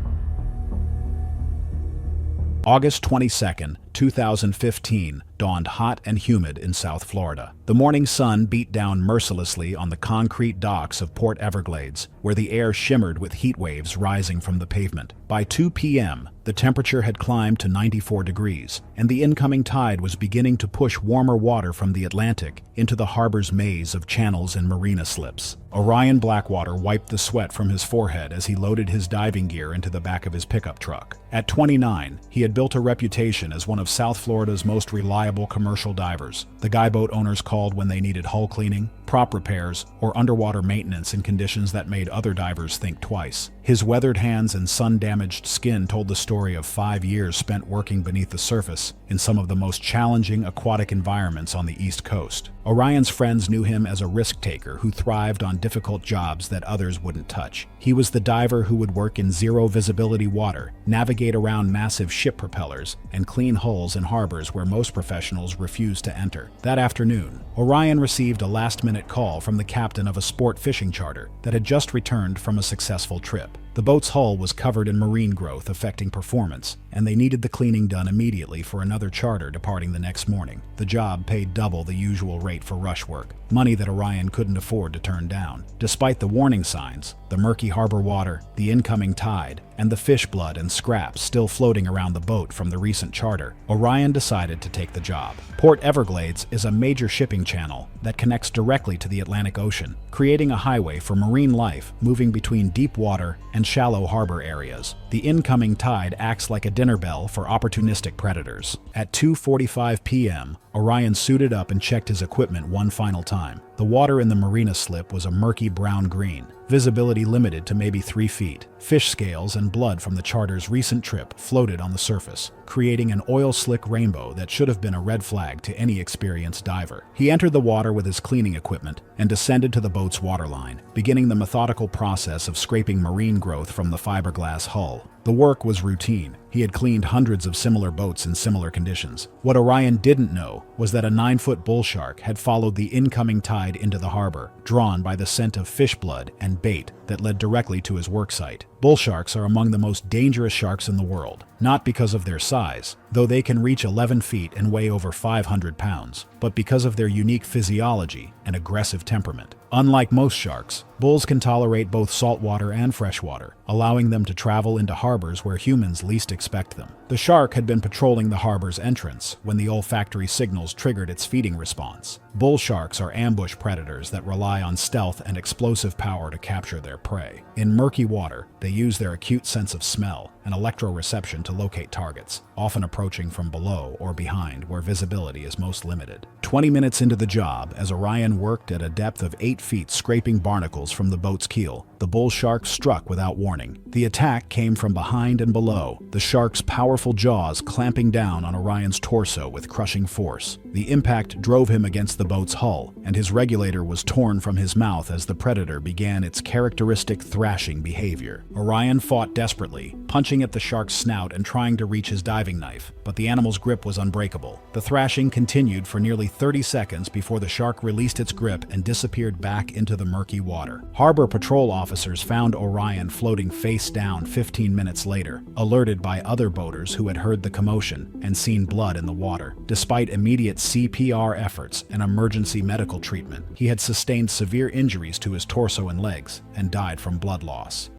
August 22, 2015, dawned hot and humid in South Florida. The morning sun beat down mercilessly on the concrete docks of Port Everglades, where the air shimmered with heat waves rising from the pavement. By 2 p.m., the temperature had climbed to 94 degrees, and the incoming tide was beginning to push warmer water from the Atlantic into the harbor's maze of channels and marina slips. Orion Blackwater wiped the sweat from his forehead as he loaded his diving gear into the back of his pickup truck. At 29, he had built a reputation as one of South Florida's most reliable commercial divers. The guy boat owners called when they needed hull cleaning, prop repairs, or underwater maintenance in conditions that made other divers think twice. His weathered hands and sun-damaged skin told the story of 5 years spent working beneath the surface in some of the most challenging aquatic environments on the East Coast. Orion's friends knew him as a risk-taker who thrived on difficult jobs that others wouldn't touch. He was the diver who would work in zero-visibility water, navigate around massive ship propellers, and clean hulls in harbors where most professionals refused to enter. That afternoon, Orion received a last-minute call from the captain of a sport fishing charter that had just returned from a successful trip. The boat's hull was covered in marine growth affecting performance, and they needed the cleaning done immediately for another charter departing the next morning. The job paid double the usual rate for rush work, money that Orion couldn't afford to turn down. Despite the warning signs, the murky harbor water, the incoming tide, and the fish blood and scraps still floating around the boat from the recent charter, Orion decided to take the job. Port Everglades is a major shipping channel that connects directly to the Atlantic Ocean, creating a highway for marine life moving between deep water and shallow harbor areas. The incoming tide acts like a dinner bell for opportunistic predators. At 2:45 p.m., Orion suited up and checked his equipment one final time. The water in the marina slip was a murky brown-green, visibility limited to maybe 3 feet. Fish scales and blood from the charter's recent trip floated on the surface, creating an oil-slick rainbow that should have been a red flag to any experienced diver. He entered the water with his cleaning equipment and descended to the boat's waterline, beginning the methodical process of scraping marine growth from the fiberglass hull. The work was routine. He had cleaned hundreds of similar boats in similar conditions. What Orion didn't know was that a 9-foot bull shark had followed the incoming tide into the harbor, drawn by the scent of fish blood and bait that led directly to his worksite. Bull sharks are among the most dangerous sharks in the world, not because of their size, though they can reach 11 feet and weigh over 500 pounds, but because of their unique physiology and aggressive temperament. Unlike most sharks, bulls can tolerate both saltwater and freshwater, allowing them to travel into harbors where humans least expect them. The shark had been patrolling the harbor's entrance when the olfactory signals triggered its feeding response. Bull sharks are ambush predators that rely on stealth and explosive power to capture their prey. In murky water, they use their acute sense of smell and electroreception to locate targets, often approaching from below or behind where visibility is most limited. 20 minutes into the job, as Orion worked at a depth of 8 feet scraping barnacles from the boat's keel, the bull shark struck without warning. The attack came from behind and below, the shark's powerful jaws clamping down on Orion's torso with crushing force. The impact drove him against the boat's hull, and his regulator was torn from his mouth as the predator began its characteristic thrashing behavior. Orion fought desperately, punching at the shark's snout and trying to reach his diving knife, but the animal's grip was unbreakable. The thrashing continued for nearly 30 seconds before the shark released its grip and disappeared back into the murky water. Harbor patrol officers found Orion floating face down 15 minutes later, alerted by other boaters who had heard the commotion and seen blood in the water. Despite immediate CPR efforts and emergency medical treatment, he had sustained severe injuries to his torso and legs and died from blood loss.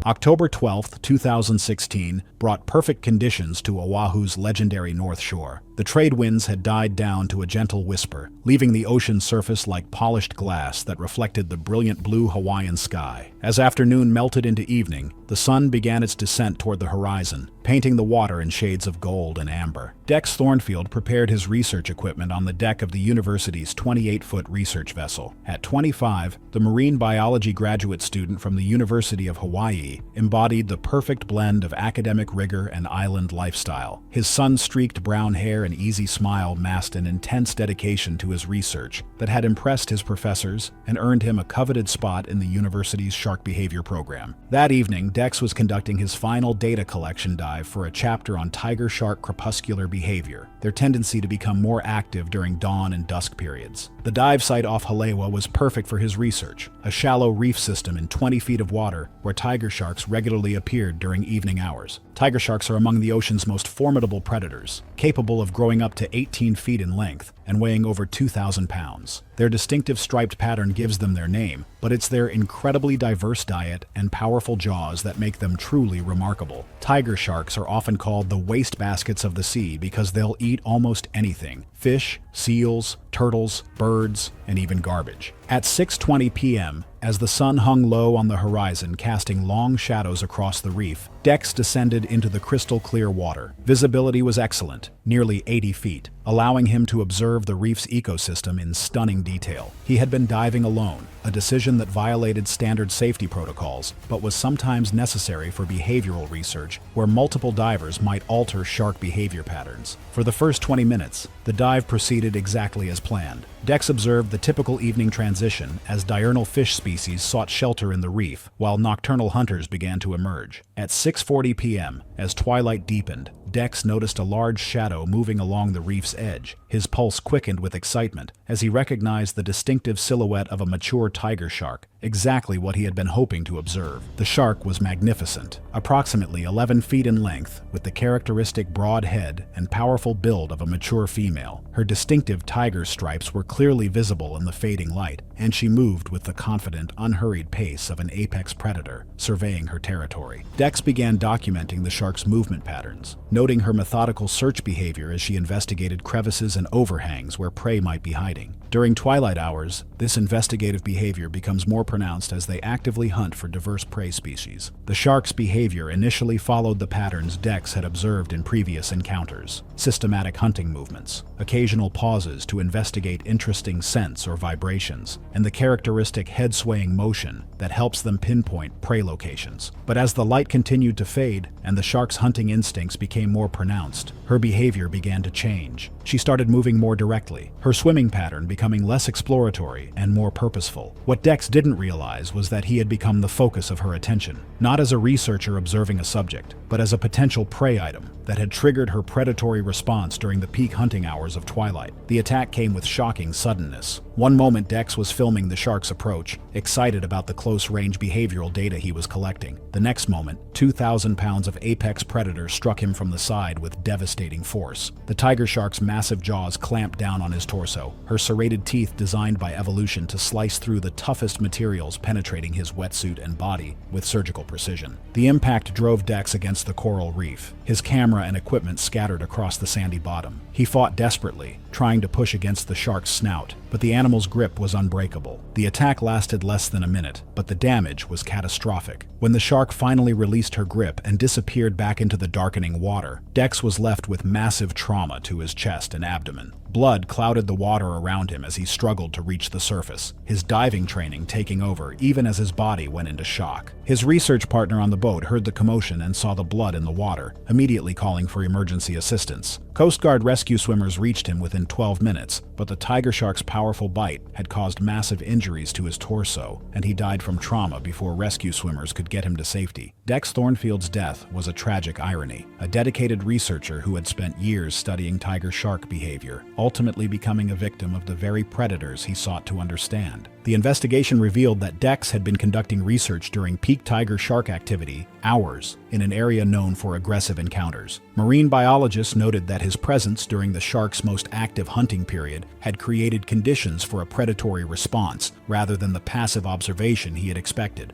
October 12, 2016, brought perfect conditions to Oahu's legendary North Shore. The trade winds had died down to a gentle whisper, leaving the ocean surface like polished glass that reflected the brilliant blue Hawaiian sky. As afternoon melted into evening, the sun began its descent toward the horizon, painting the water in shades of gold and amber. Dex Thornfield prepared his research equipment on the deck of the university's 28-foot research vessel. At 25, the marine biology graduate student from the University of Hawaii embodied the perfect blend of academic rigor and island lifestyle. His sun-streaked brown hair and easy smile masked an intense dedication to his research that had impressed his professors and earned him a coveted spot in the university's shark behavior program. That evening, Dex was conducting his final data collection dive for a chapter on tiger shark crepuscular behavior, their tendency to become more active during dawn and dusk periods. The dive site off Halewa was perfect for his research, a shallow reef system in 20 feet of water where tiger sharks regularly appeared during evening hours. Tiger sharks are among the ocean's most formidable predators, capable of growing up to 18 feet in length and weighing over 2,000 pounds. Their distinctive striped pattern gives them their name, but it's their incredibly diverse diet and powerful jaws that make them truly remarkable. Tiger sharks are often called the wastebaskets of the sea because they'll eat almost anything: fish, seals, turtles, birds, and even garbage. At 6:20 p.m., as the sun hung low on the horizon, casting long shadows across the reef, Dex descended into the crystal-clear water. Visibility was excellent, nearly 80 feet, allowing him to observe the reef's ecosystem in stunning detail. He had been diving alone, a decision that violated standard safety protocols, but was sometimes necessary for behavioral research where multiple divers might alter shark behavior patterns. For the first 20 minutes, the dive proceeded exactly as planned. Dex observed the typical evening transition as diurnal fish species sought shelter in the reef, while nocturnal hunters began to emerge. At 6:40 p.m., as twilight deepened, Dex noticed a large shadow moving along the reef's edge. His pulse quickened with excitement as he recognized the distinctive silhouette of a mature tiger shark, exactly what he had been hoping to observe. The shark was magnificent, approximately 11 feet in length, with the characteristic broad head and powerful build of a mature female. Her distinctive tiger stripes were clearly visible in the fading light, and she moved with the confident, unhurried pace of an apex predator, surveying her territory. Dex began documenting the shark's movement patterns, noting her methodical search behavior as she investigated crevices and overhangs where prey might be hiding. During twilight hours, this investigative behavior becomes more pronounced as they actively hunt for diverse prey species. The shark's behavior initially followed the patterns Dex had observed in previous encounters: systematic hunting movements, occasional pauses to investigate interesting scents or vibrations, and the characteristic head-swaying motion that helps them pinpoint prey locations. But as the light continued to fade and the shark's hunting instincts became more pronounced, her behavior began to change. She started moving more directly, her swimming pattern becoming less exploratory and more purposeful. What Dex didn't realize was that he had become the focus of her attention, not as a researcher observing a subject, but as a potential prey item that had triggered her predatory response during the peak hunting hours of twilight. The attack came with shocking suddenness. One moment Dex was filming the shark's approach, excited about the close-range behavioral data he was collecting. The next moment, 2,000 pounds of apex predator struck him from the side with devastating force. The tiger shark's massive jaws clamped down on his torso, her serrated teeth designed by evolution to slice through the toughest materials, penetrating his wetsuit and body with surgical precision. The impact drove Dex against the coral reef, his camera and equipment scattered across the sandy bottom. He fought desperately, trying to push against the shark's snout, but the animal's grip was unbreakable. The attack lasted less than a minute, but the damage was catastrophic. When the shark finally released her grip and disappeared back into the darkening water, Dex was left with massive trauma to his chest and abdomen. Blood clouded the water around him as he struggled to reach the surface, his diving training taking over even as his body went into shock. His research partner on the boat heard the commotion and saw the blood in the water, immediately calling for emergency assistance. Coast Guard rescue swimmers reached him within 12 minutes, but the tiger shark's powerful bite had caused massive injuries to his torso, and he died from trauma before rescue swimmers could get him to safety. Dex Thornfield's death was a tragic irony. A dedicated researcher who had spent years studying tiger shark behavior, ultimately becoming a victim of the very predators he sought to understand. The investigation revealed that Dex had been conducting research during peak tiger shark activity hours in an area known for aggressive encounters. Marine biologists noted that his presence during the shark's most active hunting period had created conditions for a predatory response rather than the passive observation he had expected.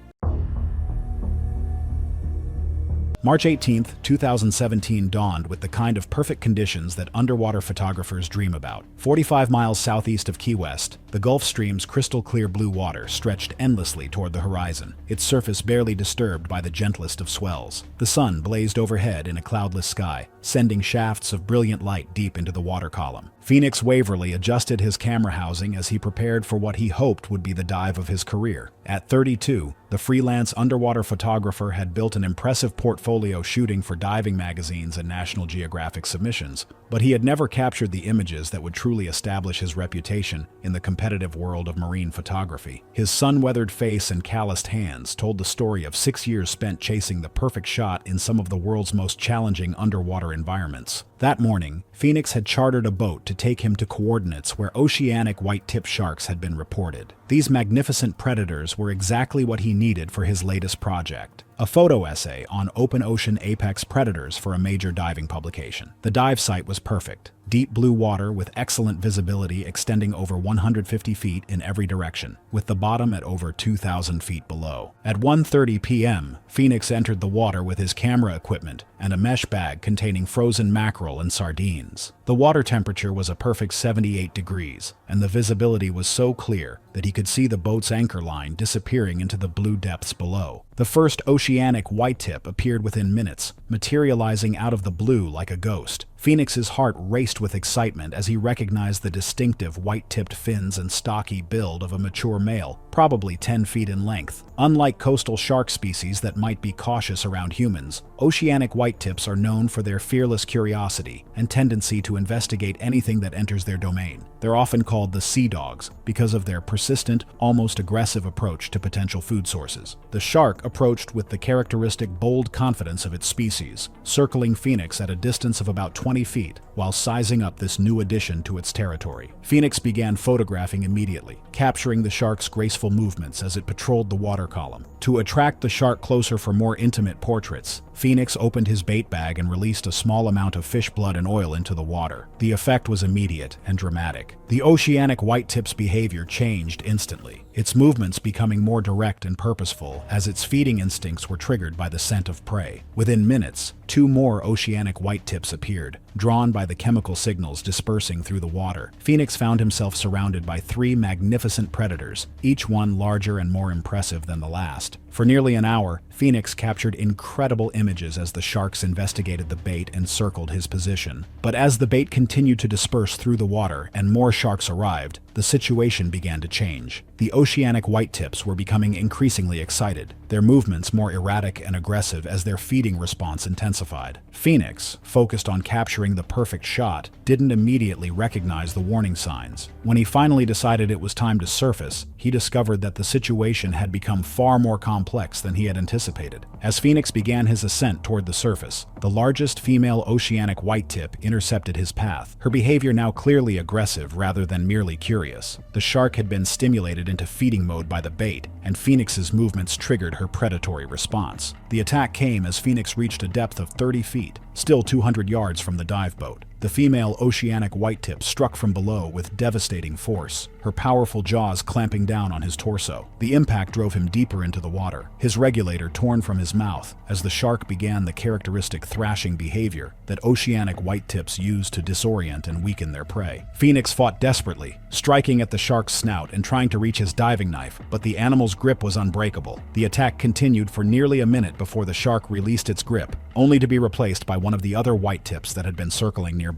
March 18, 2017 dawned with the kind of perfect conditions that underwater photographers dream about. 45 miles southeast of Key West, the Gulf Stream's crystal-clear blue water stretched endlessly toward the horizon, its surface barely disturbed by the gentlest of swells. The sun blazed overhead in a cloudless sky, sending shafts of brilliant light deep into the water column. Phoenix Waverly adjusted his camera housing as he prepared for what he hoped would be the dive of his career. At 32, the freelance underwater photographer had built an impressive portfolio shooting for diving magazines and National Geographic submissions, but he had never captured the images that would truly establish his reputation in the competitive world of marine photography. His sun-weathered face and calloused hands told the story of 6 years spent chasing the perfect shot in some of the world's most challenging underwater environments. That morning, Phoenix had chartered a boat to take him to coordinates where oceanic white-tip sharks had been reported. These magnificent predators were exactly what he needed for his latest project, a photo essay on open ocean apex predators for a major diving publication. The dive site was perfect. Deep blue water with excellent visibility extending over 150 feet in every direction, with the bottom at over 2,000 feet below. At 1:30 p.m., Phoenix entered the water with his camera equipment and a mesh bag containing frozen mackerel and sardines. The water temperature was a perfect 78 degrees, and the visibility was so clear that he could see the boat's anchor line disappearing into the blue depths below. The first oceanic white-tip appeared within minutes, materializing out of the blue like a ghost. Phoenix's heart raced with excitement as he recognized the distinctive white-tipped fins and stocky build of a mature male, probably 10 feet in length. Unlike coastal shark species that might be cautious around humans, oceanic white-tips are known for their fearless curiosity and tendency to investigate anything that enters their domain. They're often called the sea dogs because of their persistent, almost aggressive approach to potential food sources. The shark approached with the characteristic bold confidence of its species, circling Phoenix at a distance of about 20 feet while sizing up this new addition to its territory. Phoenix began photographing immediately, capturing the shark's graceful movements as it patrolled the water column. To attract the shark closer for more intimate portraits, Phoenix opened his bait bag and released a small amount of fish blood and oil into the water. The effect was immediate and dramatic. The oceanic white-tip's behavior changed instantly, its movements becoming more direct and purposeful as its feeding instincts were triggered by the scent of prey. Within minutes, 2 more oceanic white-tips appeared, drawn by the chemical signals dispersing through the water. Phoenix found himself surrounded by 3 magnificent predators, each one larger and more impressive than the last. For nearly an hour, Phoenix captured incredible images as the sharks investigated the bait and circled his position. But as the bait continued to disperse through the water and more sharks arrived, the situation began to change. The oceanic white-tips were becoming increasingly excited, their movements more erratic and aggressive as their feeding response intensified. Phoenix, focused on capturing the perfect shot, didn't immediately recognize the warning signs. When he finally decided it was time to surface, he discovered that the situation had become far more complex than he had anticipated. As Phoenix began his ascent toward the surface, the largest female oceanic white-tip intercepted his path, her behavior now clearly aggressive rather than merely curious. The shark had been stimulated into feeding mode by the bait, and Phoenix's movements triggered her predatory response. The attack came as Phoenix reached a depth of 30 feet, still 200 yards from the dive boat. The female oceanic white-tip struck from below with devastating force, her powerful jaws clamping down on his torso. The impact drove him deeper into the water, his regulator torn from his mouth as the shark began the characteristic thrashing behavior that oceanic white-tips use to disorient and weaken their prey. Phoenix fought desperately, striking at the shark's snout and trying to reach his diving knife, but the animal's grip was unbreakable. The attack continued for nearly a minute before the shark released its grip, only to be replaced by one of the other white-tips that had been circling nearby.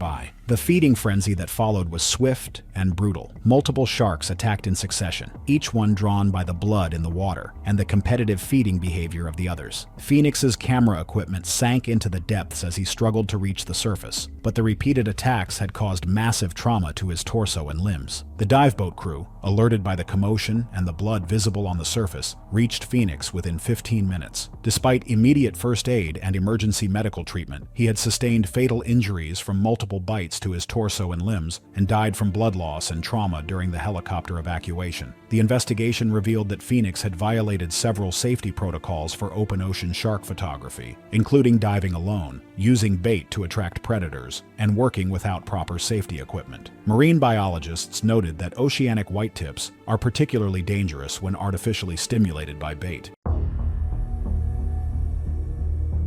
The feeding frenzy that followed was swift and brutal. Multiple sharks attacked in succession, each one drawn by the blood in the water and the competitive feeding behavior of the others. Phoenix's camera equipment sank into the depths as he struggled to reach the surface, but the repeated attacks had caused massive trauma to his torso and limbs. The dive boat crew, alerted by the commotion and the blood visible on the surface, reached Phoenix within 15 minutes. Despite immediate first aid and emergency medical treatment, he had sustained fatal injuries from multiple bites to his torso and limbs and died from blood loss and trauma during the helicopter evacuation. The investigation revealed that Phoenix had violated several safety protocols for open ocean shark photography, including diving alone, using bait to attract predators, and working without proper safety equipment. Marine biologists noted that oceanic white-tips are particularly dangerous when artificially stimulated by bait.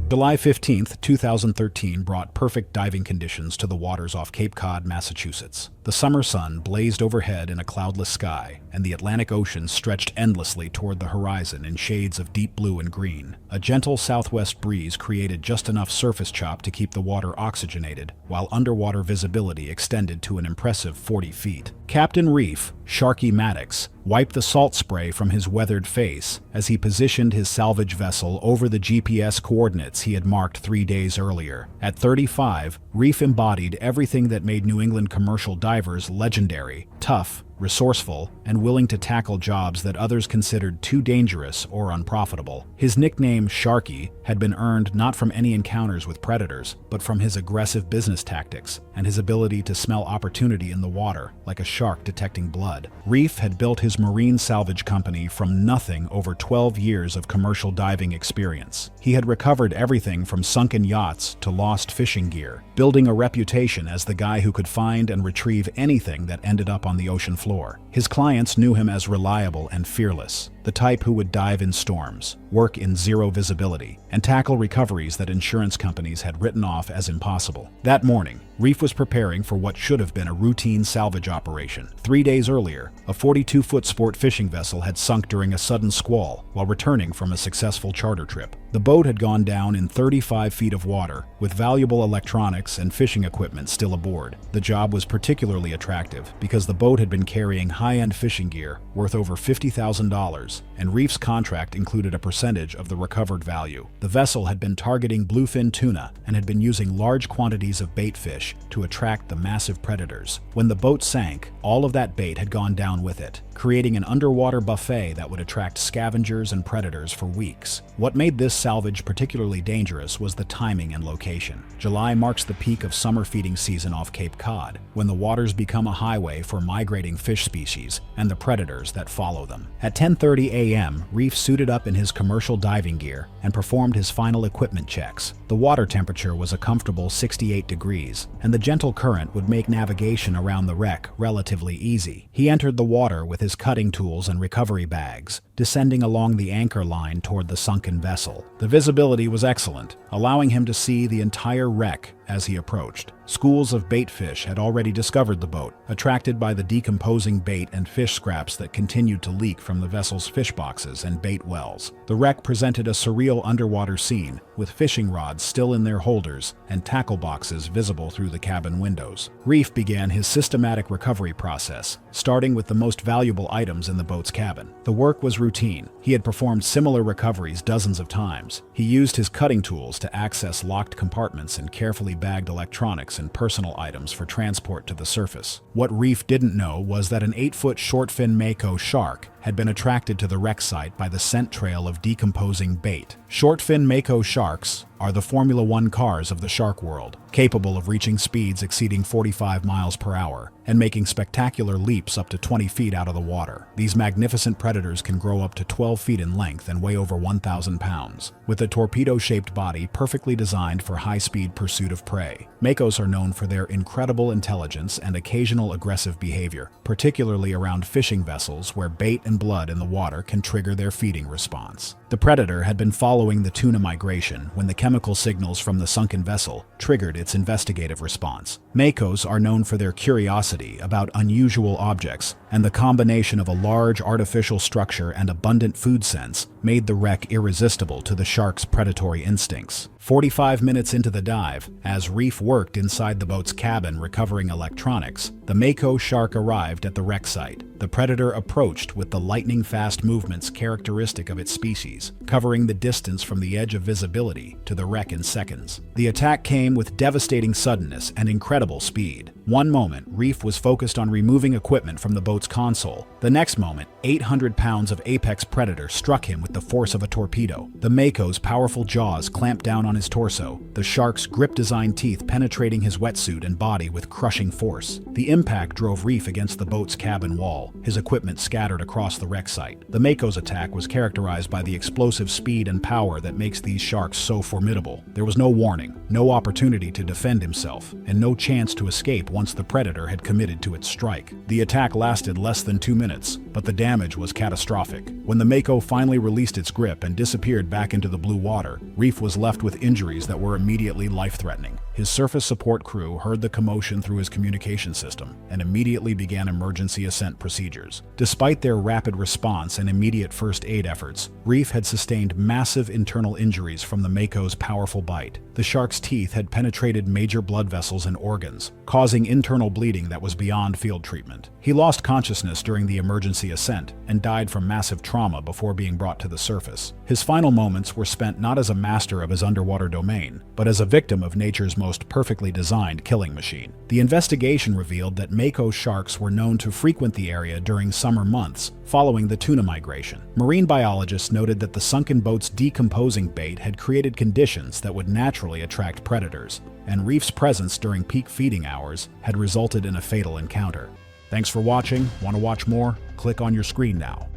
July 15th, 2013 brought perfect diving conditions to the waters off Cape Cod, Massachusetts. The summer sun blazed overhead in a cloudless sky, and the Atlantic Ocean stretched endlessly toward the horizon in shades of deep blue and green. A gentle southwest breeze created just enough surface chop to keep the water oxygenated, while underwater visibility extended to an impressive 40 feet. Captain Reef, Sharky Maddox, wiped the salt spray from his weathered face as he positioned his salvage vessel over the GPS coordinates he had marked 3 days earlier. At 35, Reef embodied everything that made New England commercial divers legendary: tough, resourceful, and willing to tackle jobs that others considered too dangerous or unprofitable. His nickname, Sharky, had been earned not from any encounters with predators, but from his aggressive business tactics and his ability to smell opportunity in the water, like a shark detecting blood. Reef had built his marine salvage company from nothing over 12 years of commercial diving experience. He had recovered everything from sunken yachts to lost fishing gear, building a reputation as the guy who could find and retrieve anything that ended up on the ocean floor. His clients knew him as reliable and fearless, the type who would dive in storms, work in zero visibility, and tackle recoveries that insurance companies had written off as impossible. That morning, Reef was preparing for what should have been a routine salvage operation. 3 days earlier, a 42-foot sport fishing vessel had sunk during a sudden squall while returning from a successful charter trip. The boat had gone down in 35 feet of water, with valuable electronics and fishing equipment still aboard. The job was particularly attractive because the boat had been carrying high-end fishing gear worth over $50,000, and Reef's contract included a percentage of the recovered value. The vessel had been targeting bluefin tuna and had been using large quantities of bait fish to attract the massive predators. When the boat sank, all of that bait had gone down with it, creating an underwater buffet that would attract scavengers and predators for weeks. What made this salvage particularly dangerous was the timing and location. July marks the peak of summer feeding season off Cape Cod, when the waters become a highway for migrating fish species and the predators that follow them. At 10:30 a.m., Reef suited up in his commercial diving gear and performed his final equipment checks. The water temperature was a comfortable 68 degrees, and the gentle current would make navigation around the wreck relatively easy. He entered the water with his cutting tools and recovery bags, descending along the anchor line toward the sunken vessel. The visibility was excellent, allowing him to see the entire wreck as he approached. Schools of bait fish had already discovered the boat, attracted by the decomposing bait and fish scraps that continued to leak from the vessel's fish boxes and bait wells. The wreck presented a surreal underwater scene, with fishing rods still in their holders and tackle boxes visible through the cabin windows. Reef began his systematic recovery process, starting with the most valuable items in the boat's cabin. The work was routine. He had performed similar recoveries dozens of times. He used his cutting tools to access locked compartments and carefully bagged electronics and personal items for transport to the surface. What Reef didn't know was that an 8-foot short-fin mako shark had been attracted to the wreck site by the scent trail of decomposing bait. Short-fin mako sharks are the Formula One cars of the shark world, capable of reaching speeds exceeding 45 miles per hour and making spectacular leaps up to 20 feet out of the water. These magnificent predators can grow up to 12 feet in length and weigh over 1,000 pounds, with a torpedo-shaped body perfectly designed for high-speed pursuit of prey. Makos are known for their incredible intelligence and occasional aggressive behavior, particularly around fishing vessels where bait and blood in the water can trigger their feeding response. The predator had been following the tuna migration when the chemical signals from the sunken vessel triggered its investigative response. Makos are known for their curiosity about unusual objects, and the combination of a large artificial structure and abundant food sense made the wreck irresistible to the shark's predatory instincts. 45 minutes into the dive, as Reef worked inside the boat's cabin recovering electronics, the mako shark arrived at the wreck site. The predator approached with the lightning-fast movements characteristic of its species, covering the distance from the edge of visibility to the wreck in seconds. The attack came with devastating suddenness and incredible speed. One moment, Reef was focused on removing equipment from the boat's console. The next moment, 800 pounds of apex predator struck him with the force of a torpedo. The mako's powerful jaws clamped down on his torso, the shark's grip-designed teeth penetrating his wetsuit and body with crushing force. The impact drove Reef against the boat's cabin wall, his equipment scattered across the wreck site. The mako's attack was characterized by the explosive speed and power that makes these sharks so formidable. There was no warning, no opportunity to defend himself, and no chance to escape once the predator had committed to its strike. The attack lasted less than 2 minutes, but the damage was catastrophic. When the Mako finally released its grip and disappeared back into the blue water, Reef was left with injuries that were immediately life-threatening. His surface support crew heard the commotion through his communication system and immediately began emergency ascent procedures. Despite their rapid response and immediate first aid efforts, Reef had sustained massive internal injuries from the Mako's powerful bite. The shark's teeth had penetrated major blood vessels and organs, causing internal bleeding that was beyond field treatment. He lost consciousness during the emergency ascent and died from massive trauma before being brought to the surface. His final moments were spent not as a master of his underwater domain, but as a victim of nature's most perfectly designed killing machine. The investigation revealed that Mako sharks were known to frequent the area during summer months, following the tuna migration. Marine biologists noted that the sunken boat's decomposing bait had created conditions that would naturally attract predators, and Reef's presence during peak feeding hours had resulted in a fatal encounter. Thanks for watching. Want to watch more? Click on your screen now.